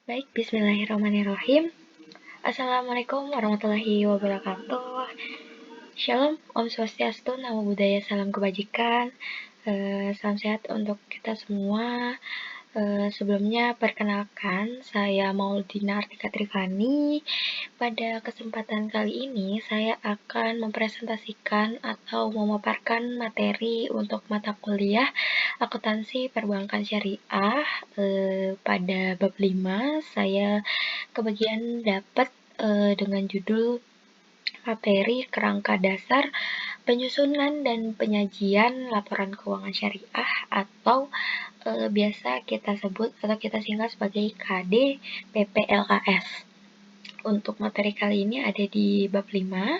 Baik, bismillahirrahmanirrahim. Assalamualaikum warahmatullahi wabarakatuh. Shalom, Om Swastiastu, Namo Buddhaya, salam kebajikan. Salam sehat untuk kita semua. Sebelumnya perkenalkan, saya Maulidina Artika Trivani. Pada kesempatan kali ini, saya akan mempresentasikan atau memaparkan materi untuk mata kuliah Akuntansi Perbankan Syariah. Pada bab 5, saya kebagian dapat dengan judul materi kerangka dasar penyusunan dan penyajian laporan keuangan syariah atau biasa kita sebut atau kita singkat sebagai KDPPLKS. Untuk materi kali ini ada di bab 5.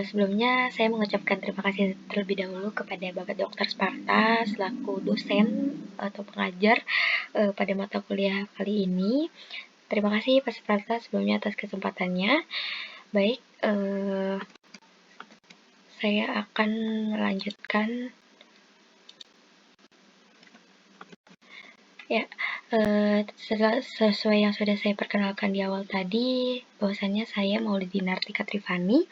Sebelumnya saya mengucapkan terima kasih terlebih dahulu kepada Bapak Dr. Sparta selaku dosen atau pengajar pada mata kuliah kali ini. Terima kasih Pak Sparta sebelumnya atas kesempatannya. Baik, saya akan melanjutkan. Ya, sesuai yang sudah saya perkenalkan di awal tadi, bahwasannya saya Maulidina Artika Trivani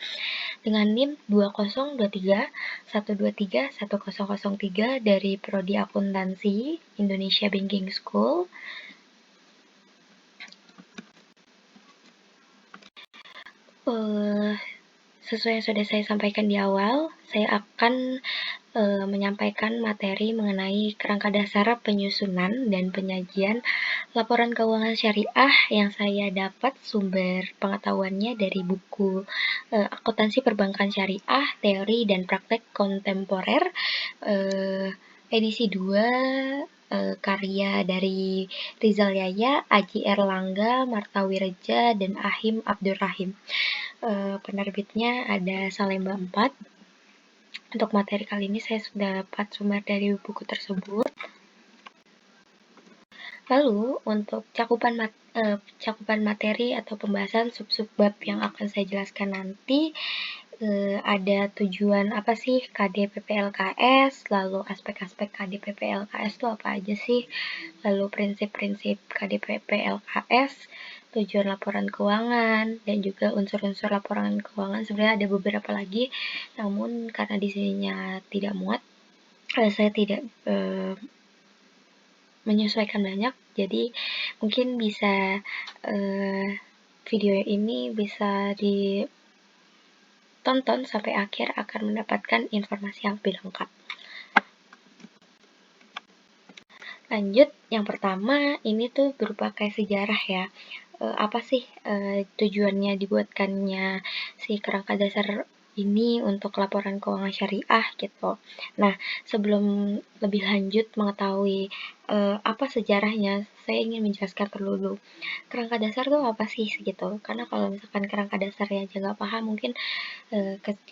dengan NIM 2023123103 dari Prodi Akuntansi Indonesia Banking School. Sesuai yang sudah saya sampaikan di awal, saya akan menyampaikan materi mengenai kerangka dasar penyusunan dan penyajian laporan keuangan syariah yang saya dapat sumber pengetahuannya dari buku Akuntansi Perbankan Syariah, Teori dan Praktek Kontemporer, edisi 2, karya dari Rizal Yaya, Aji Erlangga, Marta Wireja, dan Ahim Abdurrahim. Penerbitnya ada Salemba 4. Untuk materi kali ini saya sudah dapat sumber dari buku tersebut. Lalu untuk cakupan materi atau pembahasan sub-sub bab yang akan saya jelaskan nanti, ada tujuan apa sih KDPPLKS, lalu aspek-aspek KDPPLKS itu apa aja sih, lalu prinsip-prinsip KDPPLKS, tujuan laporan keuangan, dan juga unsur-unsur laporan keuangan. Sebenarnya ada beberapa lagi, namun karena di sininya tidak muat, saya tidak menyesuaikan banyak, jadi mungkin bisa video ini bisa ditonton sampai akhir akan mendapatkan informasi yang lebih lengkap. Lanjut, yang pertama ini tuh berupa kayak sejarah ya. Apa sih tujuannya dibuatkannya si kerangka dasar ini untuk laporan keuangan syariah gitu. Nah, sebelum lebih lanjut mengetahui apa sejarahnya, saya ingin menjelaskan dulu kerangka dasar tuh apa sih gitu. Karena kalau misalkan kerangka dasarnya aja nggak paham, mungkin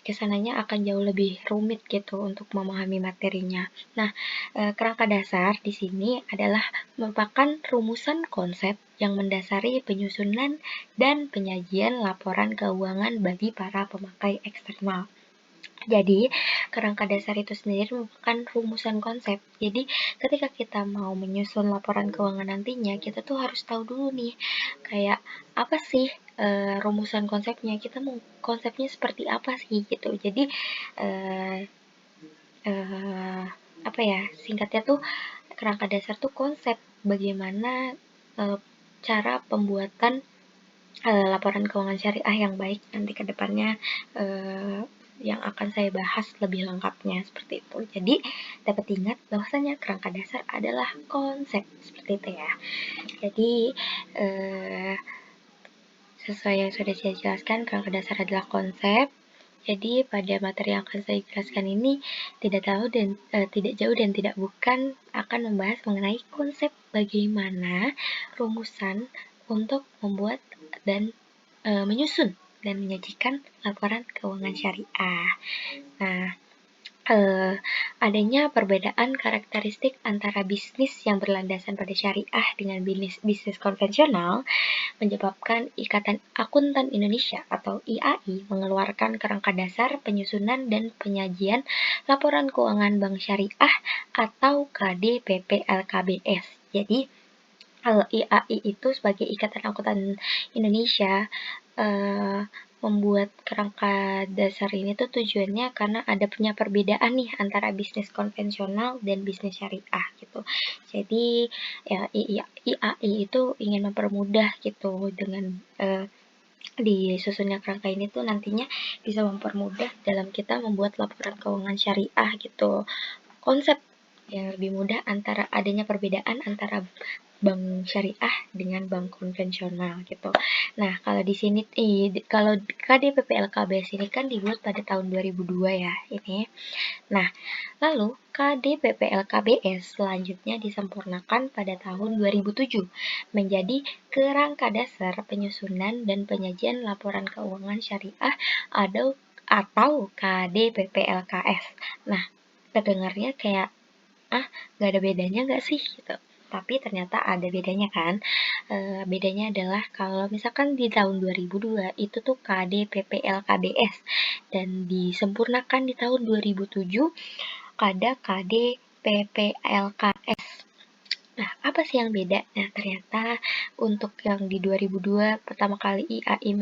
kesananya akan jauh lebih rumit gitu untuk memahami materinya. Nah, kerangka dasar di sini adalah merupakan rumusan konsep yang mendasari penyusunan dan penyajian laporan keuangan bagi para pemakai eksternal. Jadi, kerangka dasar itu sendiri merupakan rumusan konsep. Jadi, ketika kita mau menyusun laporan keuangan nantinya, kita tuh harus tahu dulu nih, kayak apa sih rumusan konsepnya, kita mau konsepnya seperti apa sih gitu. Jadi, apa ya, singkatnya tuh kerangka dasar tuh konsep bagaimana cara pembuatan laporan keuangan syariah yang baik nanti ke depannya, yang akan saya bahas lebih lengkapnya seperti itu. Jadi dapat ingat bahwasanya kerangka dasar adalah konsep seperti itu ya. Jadi sesuai yang sudah saya jelaskan, kerangka dasar adalah konsep. Jadi pada materi yang akan saya jelaskan ini tidak jauh dan tidak bukan akan membahas mengenai konsep bagaimana rumusan untuk membuat dan menyusun dan menyajikan laporan keuangan syariah. Nah, adanya perbedaan karakteristik antara bisnis yang berlandasan pada syariah dengan bisnis konvensional menyebabkan Ikatan Akuntan Indonesia atau IAI mengeluarkan kerangka dasar penyusunan dan penyajian laporan keuangan bank syariah atau KDPPLKBS. Jadi, Kalau IAI itu sebagai Ikatan Akuntan Indonesia, membuat kerangka dasar ini tuh tujuannya karena ada punya perbedaan nih antara bisnis konvensional dan bisnis syariah gitu. Jadi ya IAI itu ingin mempermudah gitu dengan disusunnya kerangka ini tuh nantinya bisa mempermudah dalam kita membuat laporan keuangan syariah gitu. Konsep yang lebih mudah antara adanya perbedaan antara bank syariah dengan bank konvensional gitu. Nah, kalau di sini kalau KDPP LKBS ini kan dibuat pada tahun 2002 ya ini. Nah, lalu KDPP LKBS selanjutnya disempurnakan pada tahun 2007 menjadi kerangka dasar penyusunan dan penyajian laporan keuangan syariah atau KDPP LKS. Nah, kedengarnya kayak nggak ada bedanya nggak sih gitu. Tapi ternyata ada bedanya kan. Bedanya adalah kalau misalkan di tahun 2002 itu tuh KDPPLKBS dan disempurnakan di tahun 2007 ada KDPPLKS. Nah, apa sih yang beda? Nah, ternyata untuk yang di 2002 pertama kali IAI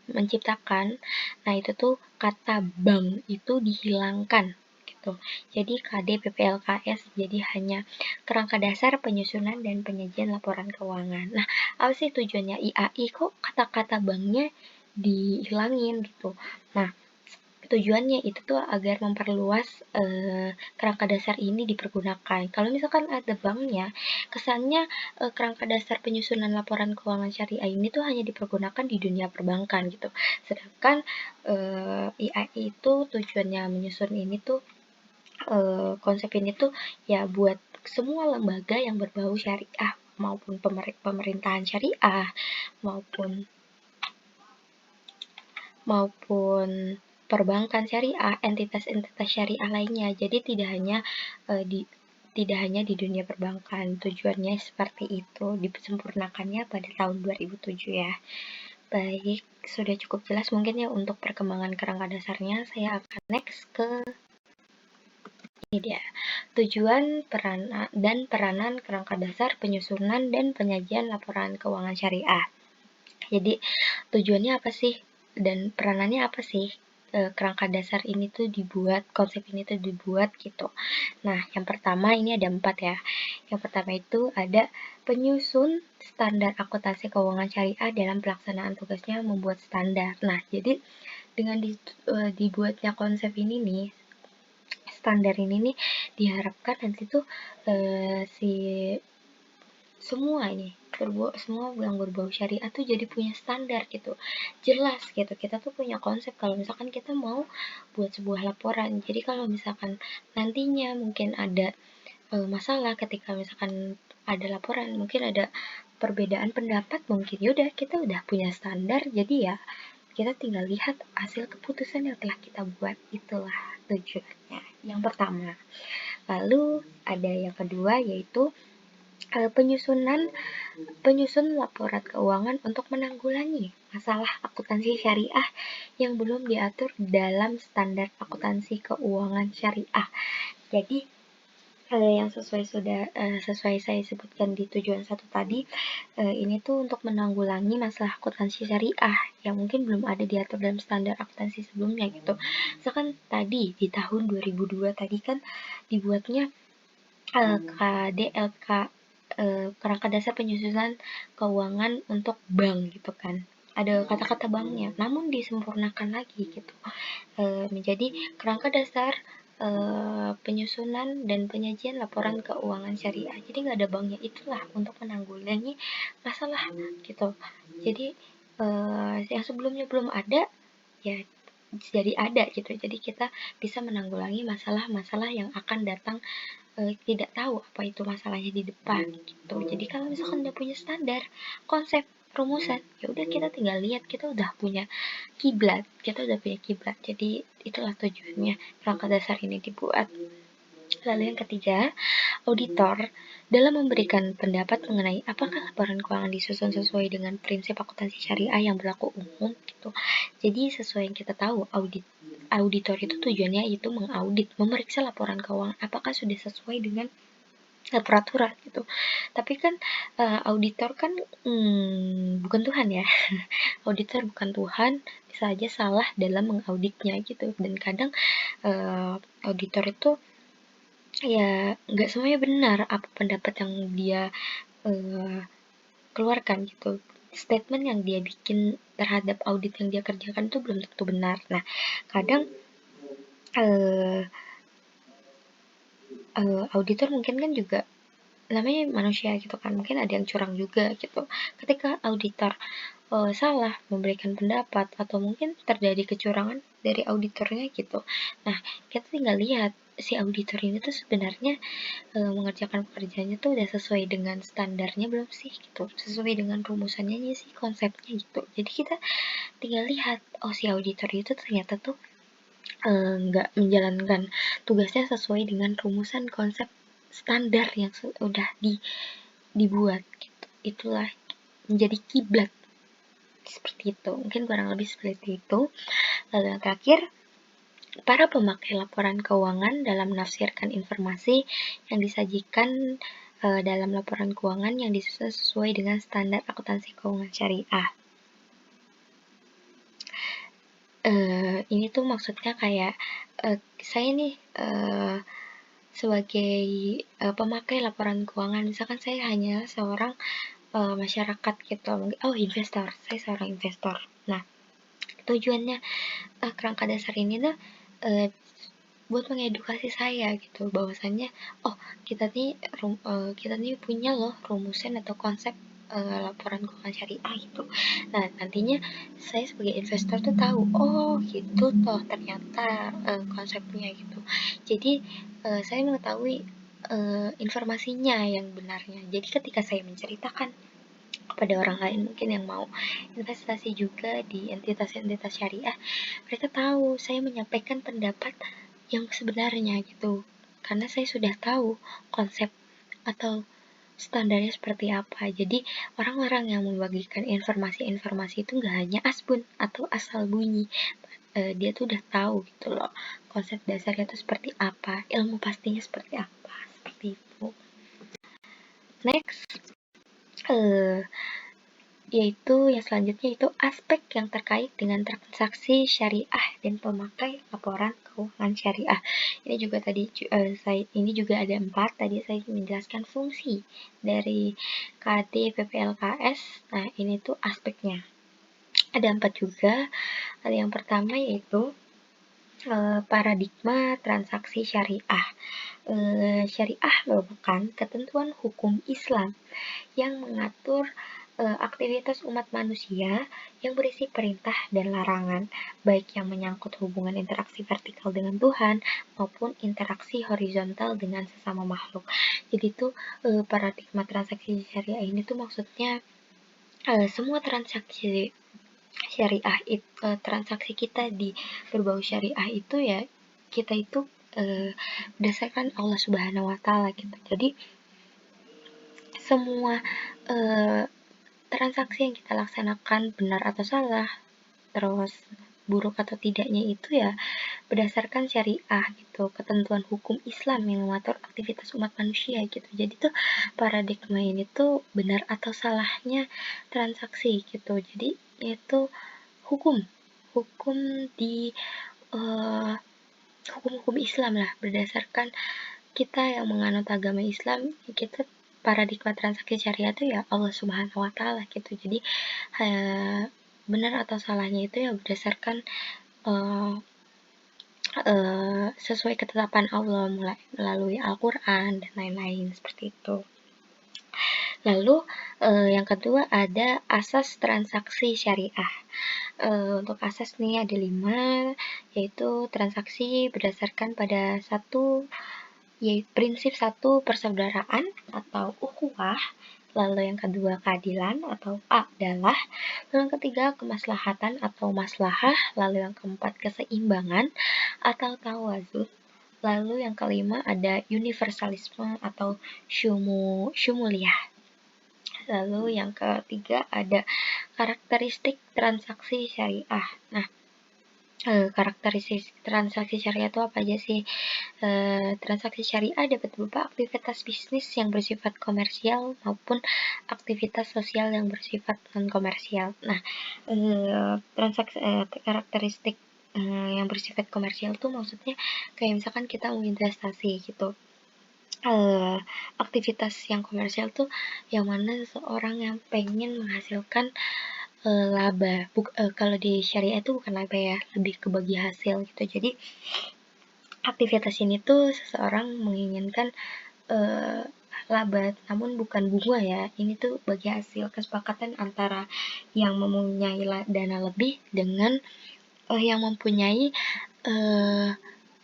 menciptakan, nah itu tuh kata bank itu dihilangkan gitu. Jadi KDPPLKS jadi hanya kerangka dasar penyusunan dan penyajian laporan keuangan. Nah, apa sih tujuannya IAI kok kata-kata banknya dihilangin gitu? Nah, tujuannya itu tuh agar memperluas kerangka dasar ini dipergunakan. Kalau misalkan ada banknya, kesannya kerangka dasar penyusunan laporan keuangan syariah ini tuh hanya dipergunakan di dunia perbankan gitu. Sedangkan IAI itu tujuannya menyusun ini tuh konsep ini tuh ya buat semua lembaga yang berbau syariah maupun pemerintahan syariah maupun perbankan syariah, entitas-entitas syariah lainnya. Jadi tidak hanya di dunia perbankan. Tujuannya seperti itu, disempurnakannya pada tahun 2007 ya. Baik, sudah cukup jelas mungkin ya untuk perkembangan kerangka dasarnya. Saya akan next ke ini dia. Tujuan peranan kerangka dasar penyusunan dan penyajian laporan keuangan syariah. Jadi tujuannya apa sih dan peranannya apa sih kerangka dasar ini tuh dibuat, konsep ini tuh dibuat gitu. Nah, yang pertama ini ada 4 ya. Yang pertama itu ada penyusun standar akuntansi keuangan syariah dalam pelaksanaan tugasnya membuat standar. Nah, jadi dengan dibuatnya konsep ini nih, standar ini nih diharapkan nanti tuh si semua yang berbau syariah tuh jadi punya standar gitu, jelas gitu. Kita tuh punya konsep kalau misalkan kita mau buat sebuah laporan. Jadi kalau misalkan nantinya mungkin ada masalah ketika misalkan ada laporan, mungkin ada perbedaan pendapat, mungkin yaudah kita udah punya standar, jadi ya kita tinggal lihat hasil keputusan yang telah kita buat. Itulah tujuannya yang pertama. Lalu ada yang kedua yaitu penyusun laporan keuangan untuk menanggulangi masalah akuntansi syariah yang belum diatur dalam standar akuntansi keuangan syariah. Jadi yang sesuai saya sebutkan di tujuan 1 tadi, ini tuh untuk menanggulangi masalah akuntansi syariah yang mungkin belum ada diatur dalam standar akuntansi sebelumnya gitu. Misalkan tadi di tahun 2002 tadi kan dibuatnya KDLK, kerangka dasar penyusunan keuangan untuk bank gitu kan. Ada kata-kata banknya, namun disempurnakan lagi gitu menjadi kerangka dasar penyusunan dan penyajian laporan keuangan syariah. Jadi nggak ada banknya, itulah untuk menanggulangi masalah gitu. Jadi yang sebelumnya belum ada ya jadi ada gitu. Jadi kita bisa menanggulangi masalah-masalah yang akan datang tidak tahu apa itu masalahnya di depan gitu. Jadi kalau misalkan udah punya standar, konsep, rumusan, ya udah kita tinggal lihat, kita udah punya kiblat. Jadi itulah tujuannya kerangka dasar ini dibuat. Lalu yang ketiga, auditor dalam memberikan pendapat mengenai apakah laporan keuangan disusun sesuai dengan prinsip akuntansi syariah yang berlaku umum gitu. Jadi sesuai yang kita tahu, auditor itu tujuannya itu mengaudit, memeriksa laporan keuangan apakah sudah sesuai dengan peraturan gitu. Tapi kan auditor kan bukan Tuhan ya. Auditor bukan Tuhan, bisa aja salah dalam mengauditnya gitu. Dan kadang auditor itu ya nggak semuanya benar apa pendapat yang dia keluarkan gitu. Statement yang dia bikin terhadap audit yang dia kerjakan itu belum tentu benar. Nah, kadang auditor mungkin kan juga namanya manusia gitu kan, mungkin ada yang curang juga gitu. Ketika auditor salah memberikan pendapat atau mungkin terjadi kecurangan dari auditornya gitu. Nah, kita tinggal lihat si auditor ini tuh sebenarnya mengerjakan pekerjaannya tuh udah sesuai dengan standarnya belum sih gitu, sesuai dengan rumusannya aja sih, konsepnya gitu. Jadi kita tinggal lihat, oh si auditor itu ternyata tuh nggak menjalankan tugasnya sesuai dengan rumusan konsep standar yang udah dibuat gitu. Itulah menjadi kiblat seperti itu, mungkin kurang lebih seperti itu. Lalu yang terakhir, para pemakai laporan keuangan dalam menafsirkan informasi yang disajikan dalam laporan keuangan yang disusun sesuai dengan standar akuntansi keuangan syariah. Ini tuh maksudnya kayak saya nih sebagai pemakai laporan keuangan, misalkan saya hanya seorang masyarakat gitu, investor, saya seorang investor. Nah, tujuannya kerangka dasar ini tuh buat mengedukasi saya gitu, bahwasannya oh kita nih punya loh rumusan atau konsep laporan keuangan syariah gitu. Nah, nantinya saya sebagai investor tuh tahu, oh gitu toh ternyata konsepnya gitu. Jadi saya mengetahui informasinya yang benarnya. Jadi ketika saya menceritakan kepada orang lain mungkin yang mau investasi juga di entitas-entitas syariah, mereka tahu saya menyampaikan pendapat yang sebenarnya gitu, karena saya sudah tahu konsep atau standarnya seperti apa. Jadi orang-orang yang membagikan informasi-informasi itu nggak hanya asbun atau asal bunyi, dia tuh udah tahu gitu loh konsep dasarnya itu seperti apa, ilmu pastinya seperti apa, seperti itu. Next, yaitu yang selanjutnya itu aspek yang terkait dengan transaksi syariah dan pemakai laporan keuangan syariah. Ini juga tadi ini juga ada 4. Tadi saya menjelaskan fungsi dari KD PPLKS. Nah, ini tuh aspeknya. Ada 4 juga. Ada yang pertama yaitu paradigma transaksi syariah. Syariah merupakan ketentuan hukum Islam yang mengatur aktivitas umat manusia yang berisi perintah dan larangan, baik yang menyangkut hubungan interaksi vertikal dengan Tuhan maupun interaksi horizontal dengan sesama makhluk. Jadi itu paradigma transaksi syariah ini tuh maksudnya semua transaksi syariah transaksi kita di berbau syariah itu ya kita itu berdasarkan Allah Subhanahu wa taala gitu. Jadi semua transaksi yang kita laksanakan benar atau salah, terus buruk atau tidaknya itu ya berdasarkan syariah gitu, ketentuan hukum Islam yang mengatur aktivitas umat manusia gitu. Jadi tuh paradigma ini tuh benar atau salahnya transaksi gitu. Jadi itu hukum di hukum-hukum Islam lah, berdasarkan kita yang menganut agama Islam, kita paradigma transaksi syariah itu ya Allah Subhanahu wa taala gitu. Jadi benar atau salahnya itu ya berdasarkan sesuai ketetapan Allah melalui Al-Qur'an dan lain-lain seperti itu. Lalu yang kedua ada asas transaksi syariah. Untuk asas nih ada 5, yaitu transaksi berdasarkan pada prinsip satu persaudaraan atau ukhuwah, lalu yang kedua keadilan atau adalah, lalu yang ketiga kemaslahatan atau maslahah, lalu yang keempat keseimbangan atau tawazun, lalu yang kelima ada universalisme atau syumuliyah. Lalu yang ketiga ada karakteristik transaksi syariah. Nah, Karakteristik transaksi syariah itu apa aja sih? Transaksi syariah dapat berupa aktivitas bisnis yang bersifat komersial maupun aktivitas sosial yang bersifat non-komersial. Nah, karakteristik yang bersifat komersial tuh maksudnya kayak misalkan kita mau investasi gitu. Aktivitas yang komersial tuh yang mana seseorang yang pengen menghasilkan laba. Kalau di syariah itu bukan laba ya, lebih ke bagi hasil gitu. Jadi aktivitas ini tuh seseorang menginginkan laba, namun bukan bunga ya. Ini tuh bagi hasil kesepakatan antara yang mempunyai dana lebih dengan yang mempunyai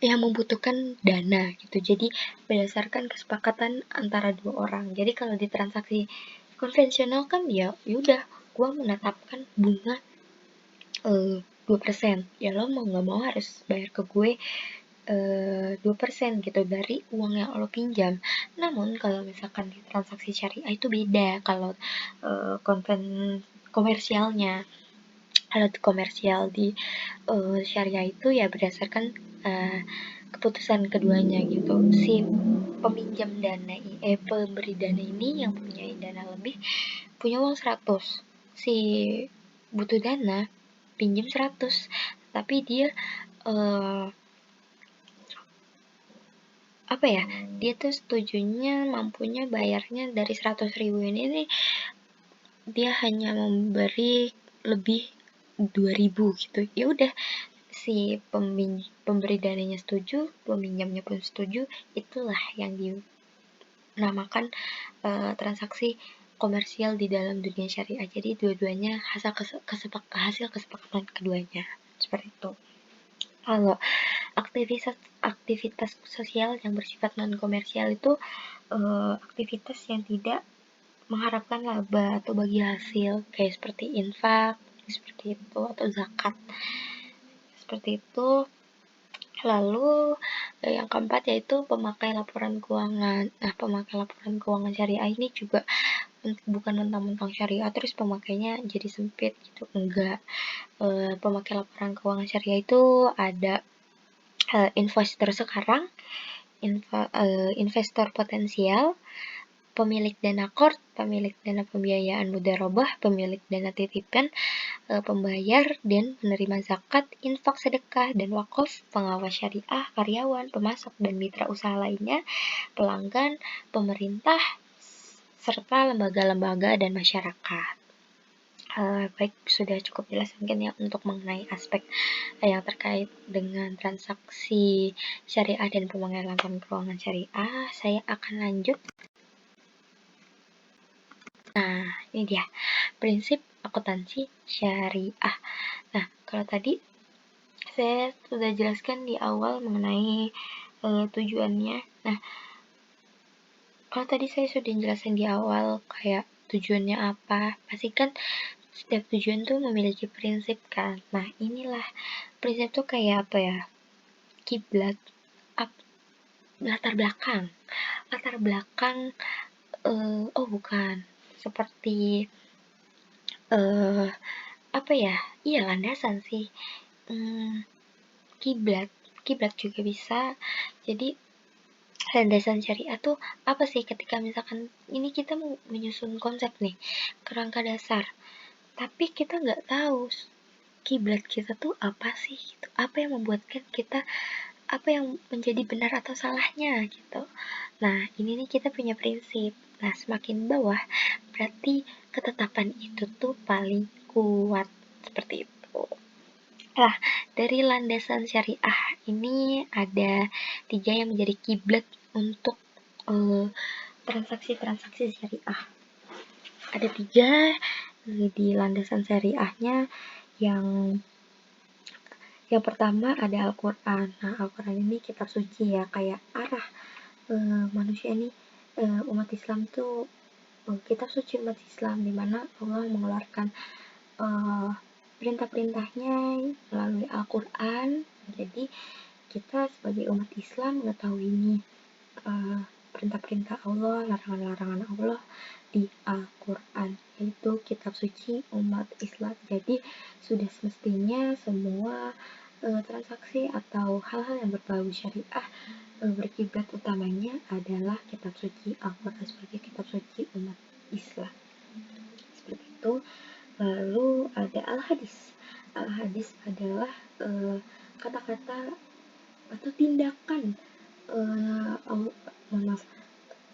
yang membutuhkan dana gitu. Jadi berdasarkan kesepakatan antara dua orang. Jadi kalau di transaksi konvensional kan ya udah gue menetapkan bunga 2%. Ya lo mau nggak mau harus bayar ke gue 2% gitu dari uang yang lo pinjam. Namun kalau misalkan di transaksi syariah itu beda. Kalau komersialnya, kalau komersial di syariah itu ya berdasarkan keputusan keduanya gitu. Si peminjam dana pemberi dana ini yang punya dana lebih punya uang 100, si butuh dana pinjam 100, tapi dia apa ya, dia tuh setujunya mampunya bayarnya dari 100.000 ini dia hanya memberi lebih 2.000 gitu. Ya udah, si pemberi dananya setuju, peminjamnya pun setuju, itulah yang dinamakan transaksi komersial di dalam dunia syariah. Jadi dua-duanya hasil kesepakatan keduanya, seperti itu. Kalau aktivitas sosial yang bersifat non komersial itu aktivitas yang tidak mengharapkan laba atau bagi hasil, kayak seperti infak seperti itu, atau zakat seperti itu. Lalu yang keempat yaitu pemakai laporan keuangan. Nah, pemakai laporan keuangan syariah ini juga bukan mentang-mentang syariah terus pemakainya jadi sempit gitu, enggak. Pemakai laporan keuangan syariah itu ada investor sekarang, investor potensial, pemilik dana kort, pemilik dana pembiayaan mudharabah, pemilik dana titipan, pembayar dan penerima zakat, infak, sedekah, dan wakaf, pengawas syariah, karyawan, pemasok, dan mitra usaha lainnya, pelanggan, pemerintah, serta lembaga-lembaga dan masyarakat. Baik, sudah cukup jelas mungkin ya untuk mengenai aspek yang terkait dengan transaksi syariah dan pemakaian laporan keuangan syariah. Saya akan lanjut. Nah, ini dia prinsip akuntansi syariah. Nah, kalau tadi saya sudah jelaskan di awal mengenai tujuannya. Nah, kalau tadi saya sudah jelasin di awal kayak tujuannya apa, pasti kan setiap tujuan tuh memiliki prinsip kan. Nah, inilah prinsip tuh kayak apa ya? Kiblat, latar belakang oh bukan, seperti apa ya? Iya, landasan sih. Kiblat juga bisa. Jadi landasan syariah tuh apa sih? Ketika misalkan ini kita mau menyusun konsep nih, kerangka dasar, tapi kita nggak tahu kiblat kita tuh apa sih gitu. Apa yang membuatkan kita, apa yang menjadi benar atau salahnya gitu. Nah, ini nih kita punya prinsip. Nah, semakin bawah berarti ketetapan itu tuh paling kuat, seperti itu. Nah, dari landasan syariah ini ada 3 yang menjadi kiblat untuk transaksi-transaksi syariah. Ada 3 di landasan syariahnya. Yang pertama ada Al-Quran. Nah, Al-Quran ini kitab suci ya, kayak arah manusia ini, umat Islam tuh kitab suci umat Islam, dimana Allah mengeluarkan perintah-perintahnya melalui Al-Quran. Jadi kita sebagai umat Islam mengetahui ini perintah-perintah Allah, larangan-larangan Allah di Al-Quran, yaitu kitab suci umat Islam. Jadi sudah semestinya semua transaksi atau hal-hal yang berbau syariah berkiblat utamanya adalah kitab suci Al-Quran sebagai kitab suci umat Islam. Seperti itu. Lalu ada al-hadis. Al-hadis adalah kata-kata atau tindakan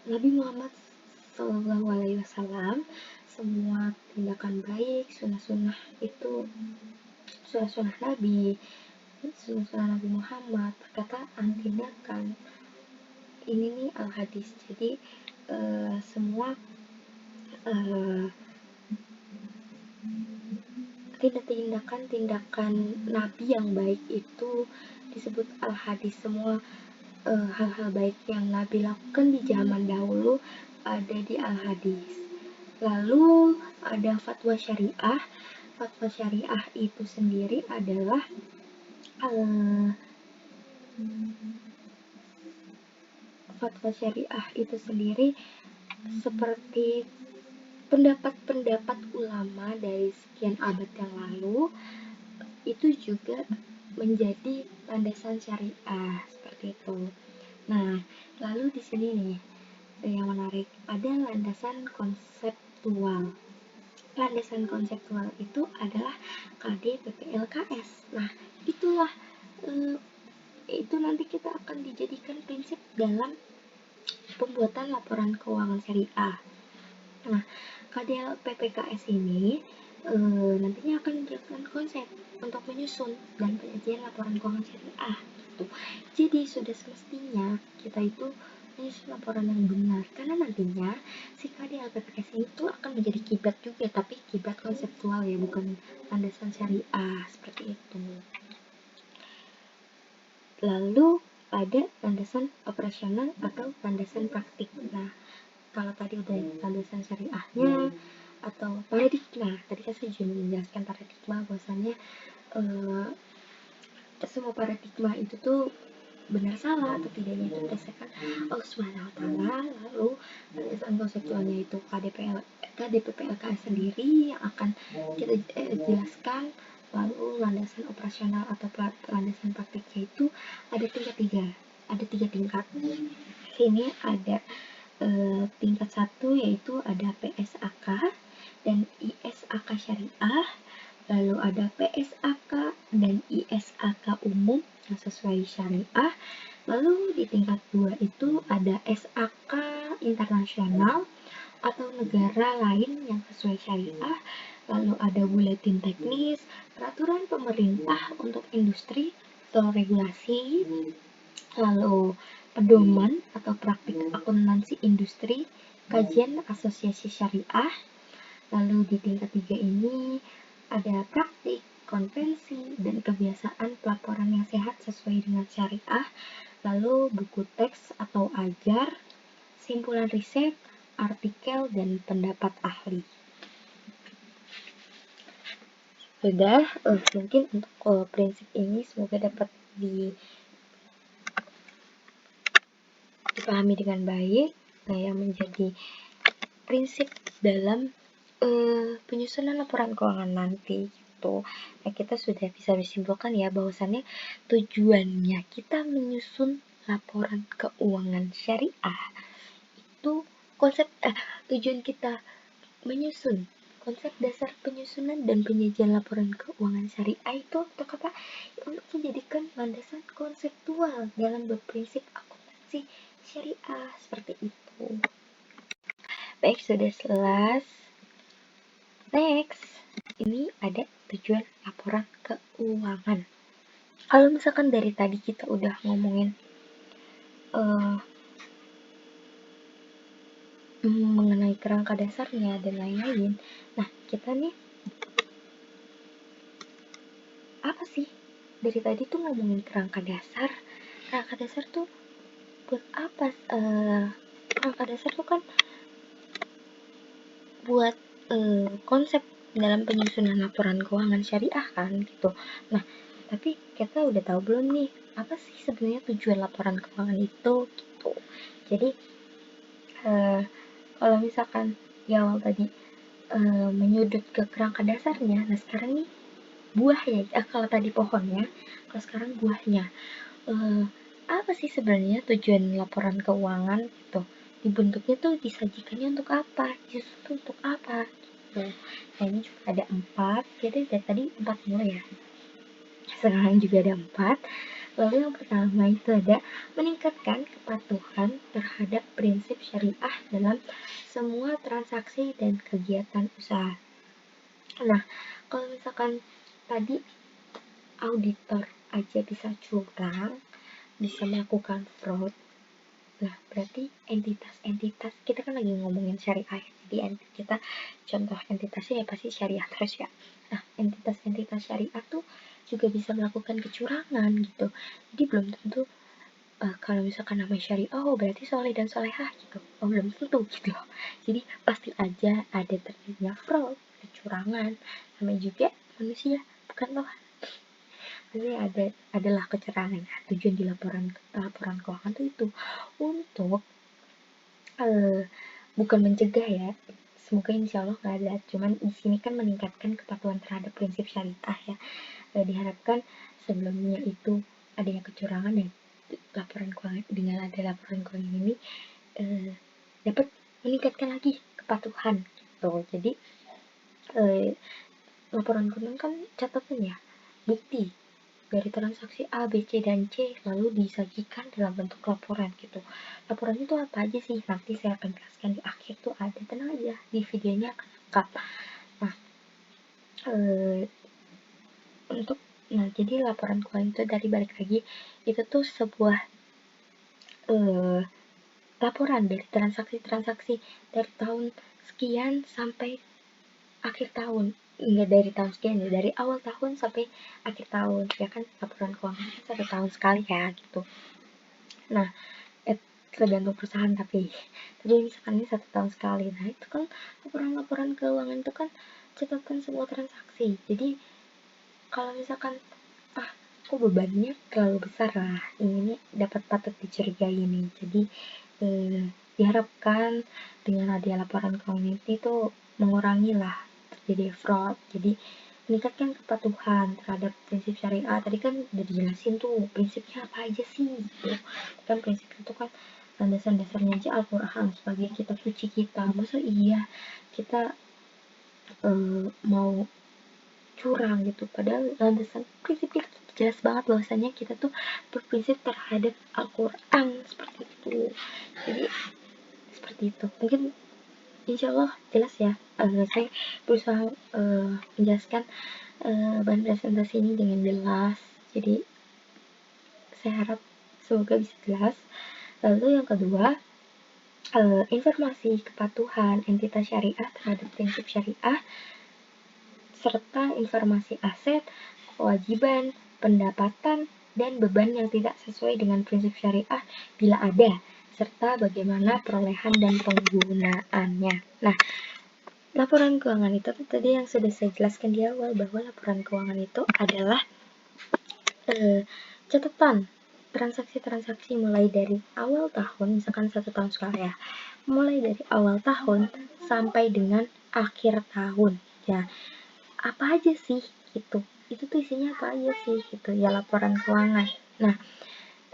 Nabi Muhammad SAW. Semua tindakan baik, sunnah-sunnah itu, sunnah-sunnah Nabi, sunnah-sunnah Nabi Muhammad, perkataan, tindakan, ini nih al-hadis. Jadi semua tindakan Nabi yang baik itu disebut al-hadis. Semua hal-hal baik yang Nabi lakukan di zaman dahulu ada di al-hadis. Lalu ada fatwa syariah. Fatwa syariah itu sendiri adalah seperti pendapat-pendapat ulama dari sekian abad yang lalu, itu juga menjadi landasan syariah, seperti itu. Nah, lalu di sini nih yang menarik, ada landasan konseptual. Landasan konseptual itu adalah KDPPLKS. Nah, itulah itu nanti kita akan dijadikan prinsip dalam pembuatan laporan keuangan syariah. Nah, KDPPLKS ini nantinya akan menjelaskan konsep untuk menyusun dan penyajian laporan keuangan syariah gitu. Jadi sudah semestinya kita itu menyusun laporan yang benar, karena nantinya si KDPPLKS itu akan menjadi kiblat juga, tapi kiblat konseptual ya, bukan landasan syariah, seperti itu. Lalu ada landasan operasional atau landasan praktik. Nah, kalau tadi udah landasan syariahnya atau paradigma, tadi kan saya juga menjelaskan paradigma bahwasannya semua paradigma itu tuh benar salah atau tidaknya itu berdasarkan Allah Subhanahu wa taala. Lalu landasan konseptualnya itu KDPPLKS sendiri yang akan kita jelaskan. Lalu landasan operasional atau landasan praktiknya itu ada tiga tingkat. Sini ada tingkat 1 yaitu ada PSAK dan ISAK syariah, lalu ada PSAK dan ISAK umum yang sesuai syariah. Lalu di tingkat 2 itu ada SAK internasional atau negara lain yang sesuai syariah. Lalu ada buletin teknis, peraturan pemerintah untuk industri atau regulasi, lalu pedoman atau praktik akuntansi industri, kajian asosiasi syariah. Lalu di tingkat 3 ini ada praktik, konvensi, dan kebiasaan pelaporan yang sehat sesuai dengan syariah. Lalu buku teks atau ajar, simpulan riset, artikel, dan pendapat ahli. Sudah, mungkin untuk prinsip ini semoga dapat dipahami dengan baik. Nah, yang menjadi prinsip dalam penyusunan laporan keuangan nanti gitu. Nah, kita sudah bisa disimpulkan ya bahwasannya tujuannya kita menyusun laporan keuangan syariah itu tujuan kita menyusun konsep dasar penyusunan dan penyajian laporan keuangan syariah itu untuk apa? Untuk menjadikan landasan konseptual dalam berprinsip akuntansi syariah, seperti itu. Baik, sudah selesai. Next, ini ada tujuan laporan keuangan. Kalau misalkan dari tadi kita udah ngomongin mengenai kerangka dasarnya dan lain-lain. Nah, kita nih apa sih? Dari tadi tuh ngomongin kerangka dasar. Kerangka dasar tuh buat apa? Kerangka dasar tuh kan buat konsep dalam penyusunan laporan keuangan syariah kan gitu. Nah, tapi kita udah tahu belum nih apa sih sebenarnya tujuan laporan keuangan itu gitu. Jadi kalau misalkan di awal tadi menyudut ke kerangka dasarnya, nah sekarang nih buahnya, kalau tadi pohonnya, kalau sekarang buahnya. Apa sih sebenarnya tujuan laporan keuangan gitu? Dibentuknya tuh disajikannya untuk apa? Justru untuk apa? Gitu. Nah ini juga ada 4, jadi dari tadi 4 mulai ya. Sekarang juga ada 4. Lalu yang pertama itu ada meningkatkan kepatuhan terhadap prinsip syariah dalam semua transaksi dan kegiatan usaha. Nah, kalau misalkan tadi auditor aja bisa curang, bisa melakukan fraud, nah berarti entitas-entitas, kita kan lagi ngomongin syariah, jadi kita contoh entitasnya ya pasti syariah terus ya. Nah, entitas-entitas syariah tuh juga bisa melakukan kecurangan gitu. Jadi belum tentu kalau misalkan nama syariah, oh berarti soleh dan solehah gitu. Oh belum tentu gitu. Jadi pasti aja ada terjadinya fraud, kecurangan, namanya juga manusia, bukan Tuhan. Jadi adalah kecurangan. Tujuan di laporan keuangan itu untuk bukan mencegah ya. Semoga insya Allah nggak ada. Cuman di sini kan meningkatkan kepatuhan terhadap prinsip syariah ya. Diharapkan sebelumnya itu adanya kecurangan dan laporan keuangan, dengan ada laporan keuangan ini dapat meningkatkan lagi kepatuhan gitu. Jadi laporan keuangan kan catatan ya, bukti dari transaksi A, B, C, dan C lalu disajikan dalam bentuk laporan gitu. Laporan itu apa aja sih? Nanti saya akan jelaskan di akhir tuh ada, tenang aja, di videonya akan lengkap. Nah, jadi laporan keuangan itu dari balik lagi itu tuh sebuah laporan dari transaksi-transaksi dari tahun sekian sampai akhir tahun. Enggak dari tahun sekian ya, dari awal tahun sampai akhir tahun ya kan. Laporan keuangan kan 1 tahun sekali ya gitu. Nah, tergantung perusahaan tapi misalkan ini 1 tahun sekali. Nah itu kan laporan keuangan itu kan catatan sebuah transaksi. Jadi kalau misalkan kok bebannya terlalu besar lah, ini dapat patut dicurigai nih. Jadi diharapkan dengan adanya laporan keuangan itu mengurangi lah terjadi fraud. Jadi meningkatkan kepatuhan terhadap prinsip syariah. Tadi kan udah dijelasin tuh prinsipnya apa aja sih gitu. Kan prinsip itu kan landasan-dasarnya aja Al-Quran sebagai kitab suci kita. Masa iya kita mau curang gitu, padahal landasan prinsip kita jelas banget bahwasanya kita tuh berprinsip terhadap Al-Quran seperti itu. Jadi seperti itu, mungkin insya Allah jelas ya. Saya berusaha menjelaskan bahan presentasi ini dengan jelas, jadi saya harap semoga bisa jelas. Lalu yang kedua, informasi kepatuhan entitas syariah terhadap prinsip syariah serta informasi aset, kewajiban, pendapatan, dan beban yang tidak sesuai dengan prinsip syariah bila ada, serta bagaimana perolehan dan penggunaannya. Nah, laporan keuangan itu tadi yang sudah saya jelaskan di awal, bahwa laporan keuangan itu adalah catatan transaksi-transaksi mulai dari awal tahun, misalkan 1 tahun sekali ya, mulai dari awal tahun sampai dengan akhir tahun ya. Apa aja sih gitu, itu tuh isinya apa aja sih gitu ya laporan keuangan. Nah,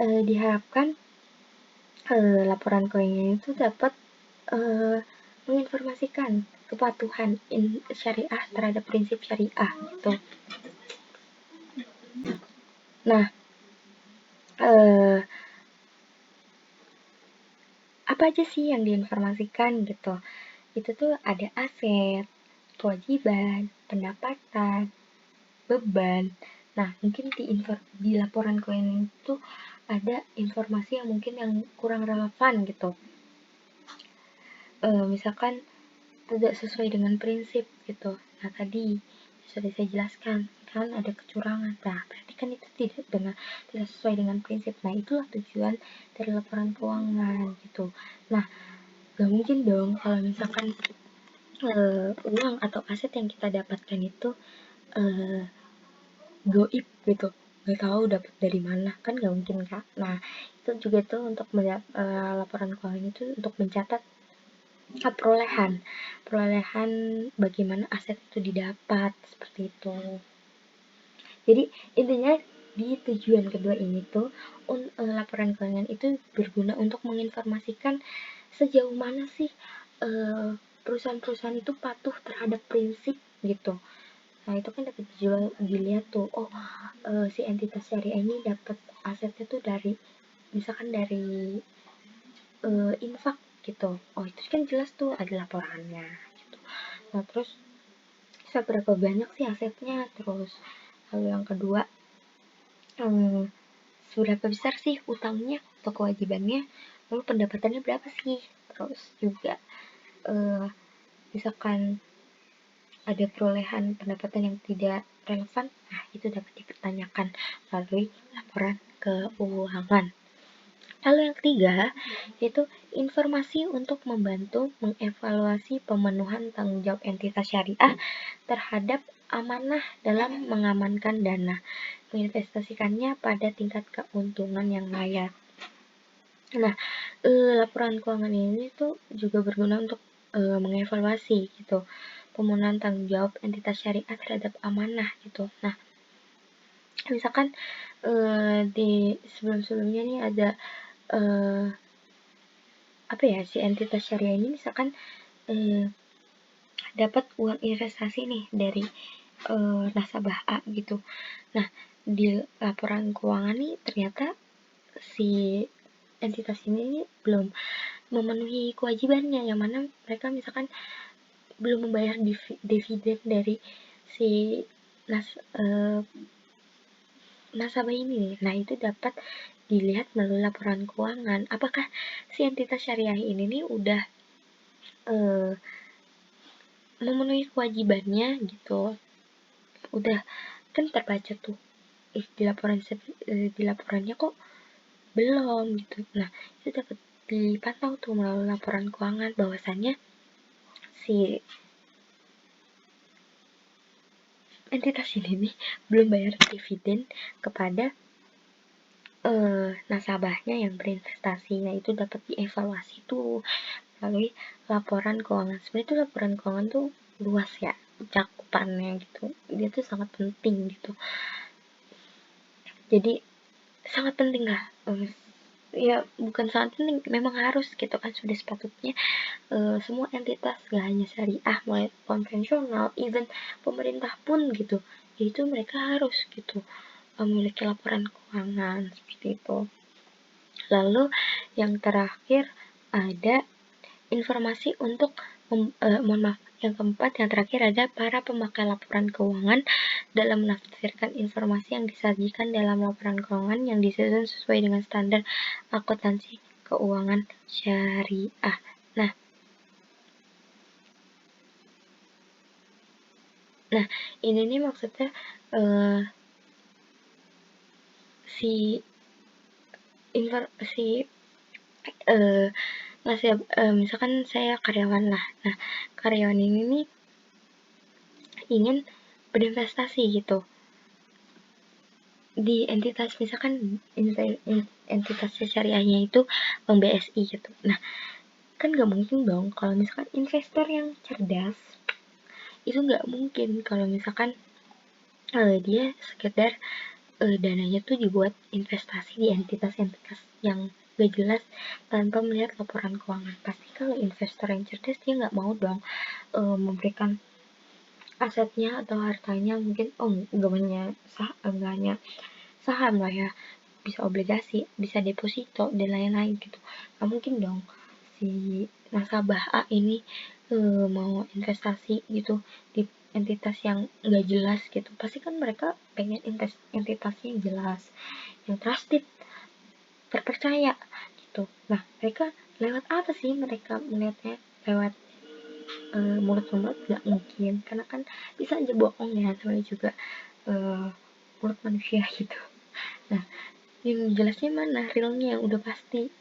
diharapkan laporan keuangan itu dapat menginformasikan kepatuhan syariah terhadap prinsip syariah gitu. Nah, apa aja sih yang diinformasikan gitu? Itu tuh ada aset, kewajiban, pendapatan, beban. Nah, mungkin di laporan keuangan itu ada informasi yang mungkin yang kurang relevan gitu. Misalkan tidak sesuai dengan prinsip gitu. Nah, tadi sudah saya jelaskan kan ada kecurangan. Nah, berarti kan itu tidak sesuai dengan prinsip. Nah, itulah tujuan dari laporan keuangan gitu. Nah, gak mungkin dong kalau misalkan uang atau aset yang kita dapatkan itu goib gitu, nggak tahu dapat dari mana, kan nggak mungkin kak. Nah itu juga tuh untuk laporan keuangan itu untuk mencatat perolehan bagaimana aset itu didapat seperti itu. Jadi intinya di tujuan kedua ini tuh laporan keuangan itu berguna untuk menginformasikan sejauh mana sih perusahaan-perusahaan itu patuh terhadap prinsip gitu. Nah itu kan dapat dilihat tuh, oh si entitas syariah ini dapat asetnya tuh dari misalkan dari infak gitu. Oh itu kan jelas tuh ada laporannya gitu. Nah terus seberapa banyak sih asetnya, terus lalu yang kedua seberapa besar sih utangnya atau kewajibannya, lalu pendapatannya berapa sih, terus juga misalkan ada perolehan pendapatan yang tidak relevan, nah itu dapat dipertanyakan melalui laporan keuangan. Lalu yang ketiga, yaitu informasi untuk membantu mengevaluasi pemenuhan tanggung jawab entitas syariah terhadap amanah dalam mengamankan dana, menginvestasikannya pada tingkat keuntungan yang layak. Nah, laporan keuangan ini tuh juga berguna untuk mengevaluasi gitu pemenuhan tanggung jawab entitas syariah terhadap amanah gitu. Nah, misalkan di sebelum-sebelumnya nih ada si entitas syariah ini misalkan dapat uang investasi nih dari nasabah A gitu. Nah, di laporan keuangan nih ternyata si entitas ini belum memenuhi kewajibannya, yang mana mereka misalkan belum membayar dividen dari si nasabah ini. Nah, itu dapat dilihat melalui laporan keuangan. Apakah si entitas syariah ini nih udah memenuhi kewajibannya gitu. Udah kan terbaca tuh di laporannya kok belum gitu. Nah, itu dapat dipantau tuh melalui laporan keuangan bahwasannya si entitas ini nih belum bayar dividen kepada nasabahnya yang berinvestasi. Nah, itu dapat dievaluasi tuh melalui laporan keuangan. Sebenarnya tuh laporan keuangan tuh luas ya cakupannya gitu. Dia tuh sangat penting gitu. Jadi sangat penting lah. Ya bukan sangat penting, memang harus gitu kan, sudah sepatutnya semua entitas, gak hanya syariah, mulai konvensional, even pemerintah pun gitu, itu mereka harus gitu memiliki laporan keuangan seperti itu. Lalu yang terakhir ada informasi untuk yang keempat, yang terakhir ada para pemakai laporan keuangan dalam menafsirkan informasi yang disajikan dalam laporan keuangan yang disusun sesuai dengan standar akuntansi keuangan syariah. Nah, ini nih maksudnya misalkan saya karyawan lah. Nah, karyawan ini nih ingin berinvestasi gitu di entitas, misalkan entitas syariahnya itu Bank BSI gitu. Nah, kan nggak mungkin dong kalau misalkan investor yang cerdas itu nggak mungkin kalau misalkan dia sekedar dananya tuh dibuat investasi di entitas-entitas yang gak jelas tanpa melihat laporan keuangan. Pasti kalau investor yang cerdas dia nggak mau dong memberikan asetnya atau hartanya, mungkin nggak hanya saham lah ya, bisa obligasi, bisa deposito dan lain-lain gitu. Nggak mungkin dong si nasabah A ini mau investasi gitu di entitas yang nggak jelas gitu. Pasti kan mereka pengen entitasnya yang jelas, yang trusted, terpercaya gitu. Nah, mereka lewat apa sih mereka melihatnya? Lewat mulut ke mulut nggak mungkin, karena kan bisa aja bohong ya, namanya juga mulut manusia gitu. Nah, yang jelasnya mana, realnya yang udah pasti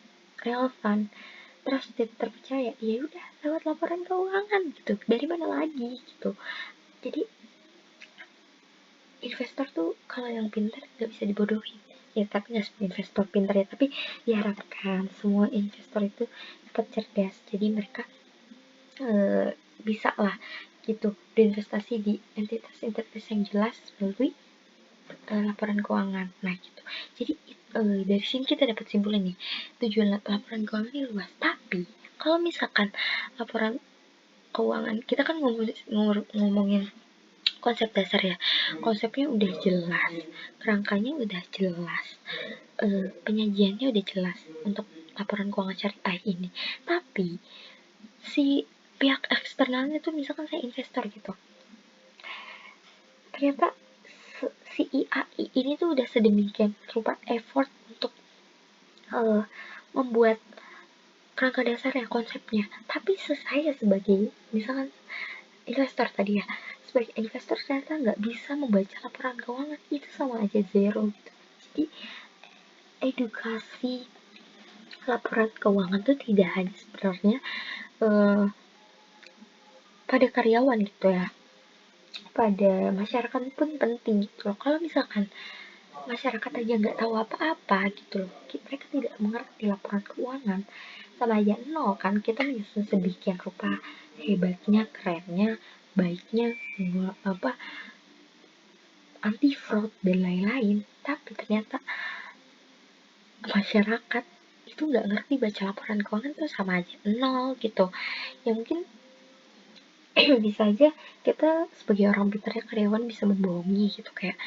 relevan, trusted, terpercaya, ya udah lewat laporan keuangan gitu. Dari mana lagi gitu. Jadi investor tuh kalau yang pintar nggak bisa dibodohin ya, tapi nggak semua investor pintar ya, tapi diharapkan semua investor itu dapat cerdas, jadi mereka bisa lah gitu berinvestasi di entitas-entitas yang jelas melalui laporan keuangan. Nah gitu. Jadi dari sini kita dapat simpulin nih, tujuan laporan keuangan ini luas. Tapi kalau misalkan laporan keuangan, kita kan ngomongin konsep dasar ya. Konsepnya udah jelas, kerangkanya udah jelas, penyajiannya udah jelas untuk laporan keuangan syariah ini. Tapi si pihak eksternalnya tuh, misalkan saya investor gitu, ternyata si IAI ini tuh udah sedemikian rupa effort untuk membuat kerangka dasarnya, konsepnya. Tapi saya sebagai misalkan investor tadi ya, sebagai investor ternyata nggak bisa membaca laporan keuangan, itu sama aja zero gitu. Jadi edukasi laporan keuangan tuh tidak hanya sebenarnya pada karyawan gitu ya, pada masyarakat pun penting gitu loh. Kalau misalkan masyarakat aja nggak tahu apa-apa gitu loh, mereka tidak mengerti laporan keuangan, sama aja nol kan. Kita bisa sedemikian rupa hebatnya, kerennya, baiknya, anti fraud dan lain-lain, tapi ternyata masyarakat itu nggak ngerti baca laporan keuangan tuh sama aja nol gitu. Ya mungkin bisa aja kita sebagai orang pintarnya karyawan bisa membohongi gitu, kayak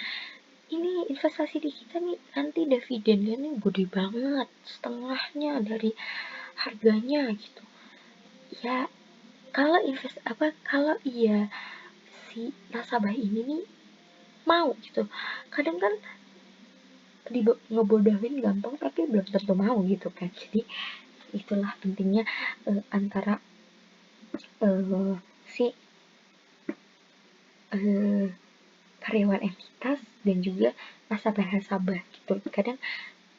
ini investasi di kita nih nanti dividennya nih gede banget, setengahnya dari harganya gitu ya. Kalau kalau si nasabah ini nih mau gitu, kadang kan ngebodohin gampang tapi belum tentu mau gitu kan. Jadi itulah pentingnya antara si karyawan entitas dan juga nasabah gitu. Kadang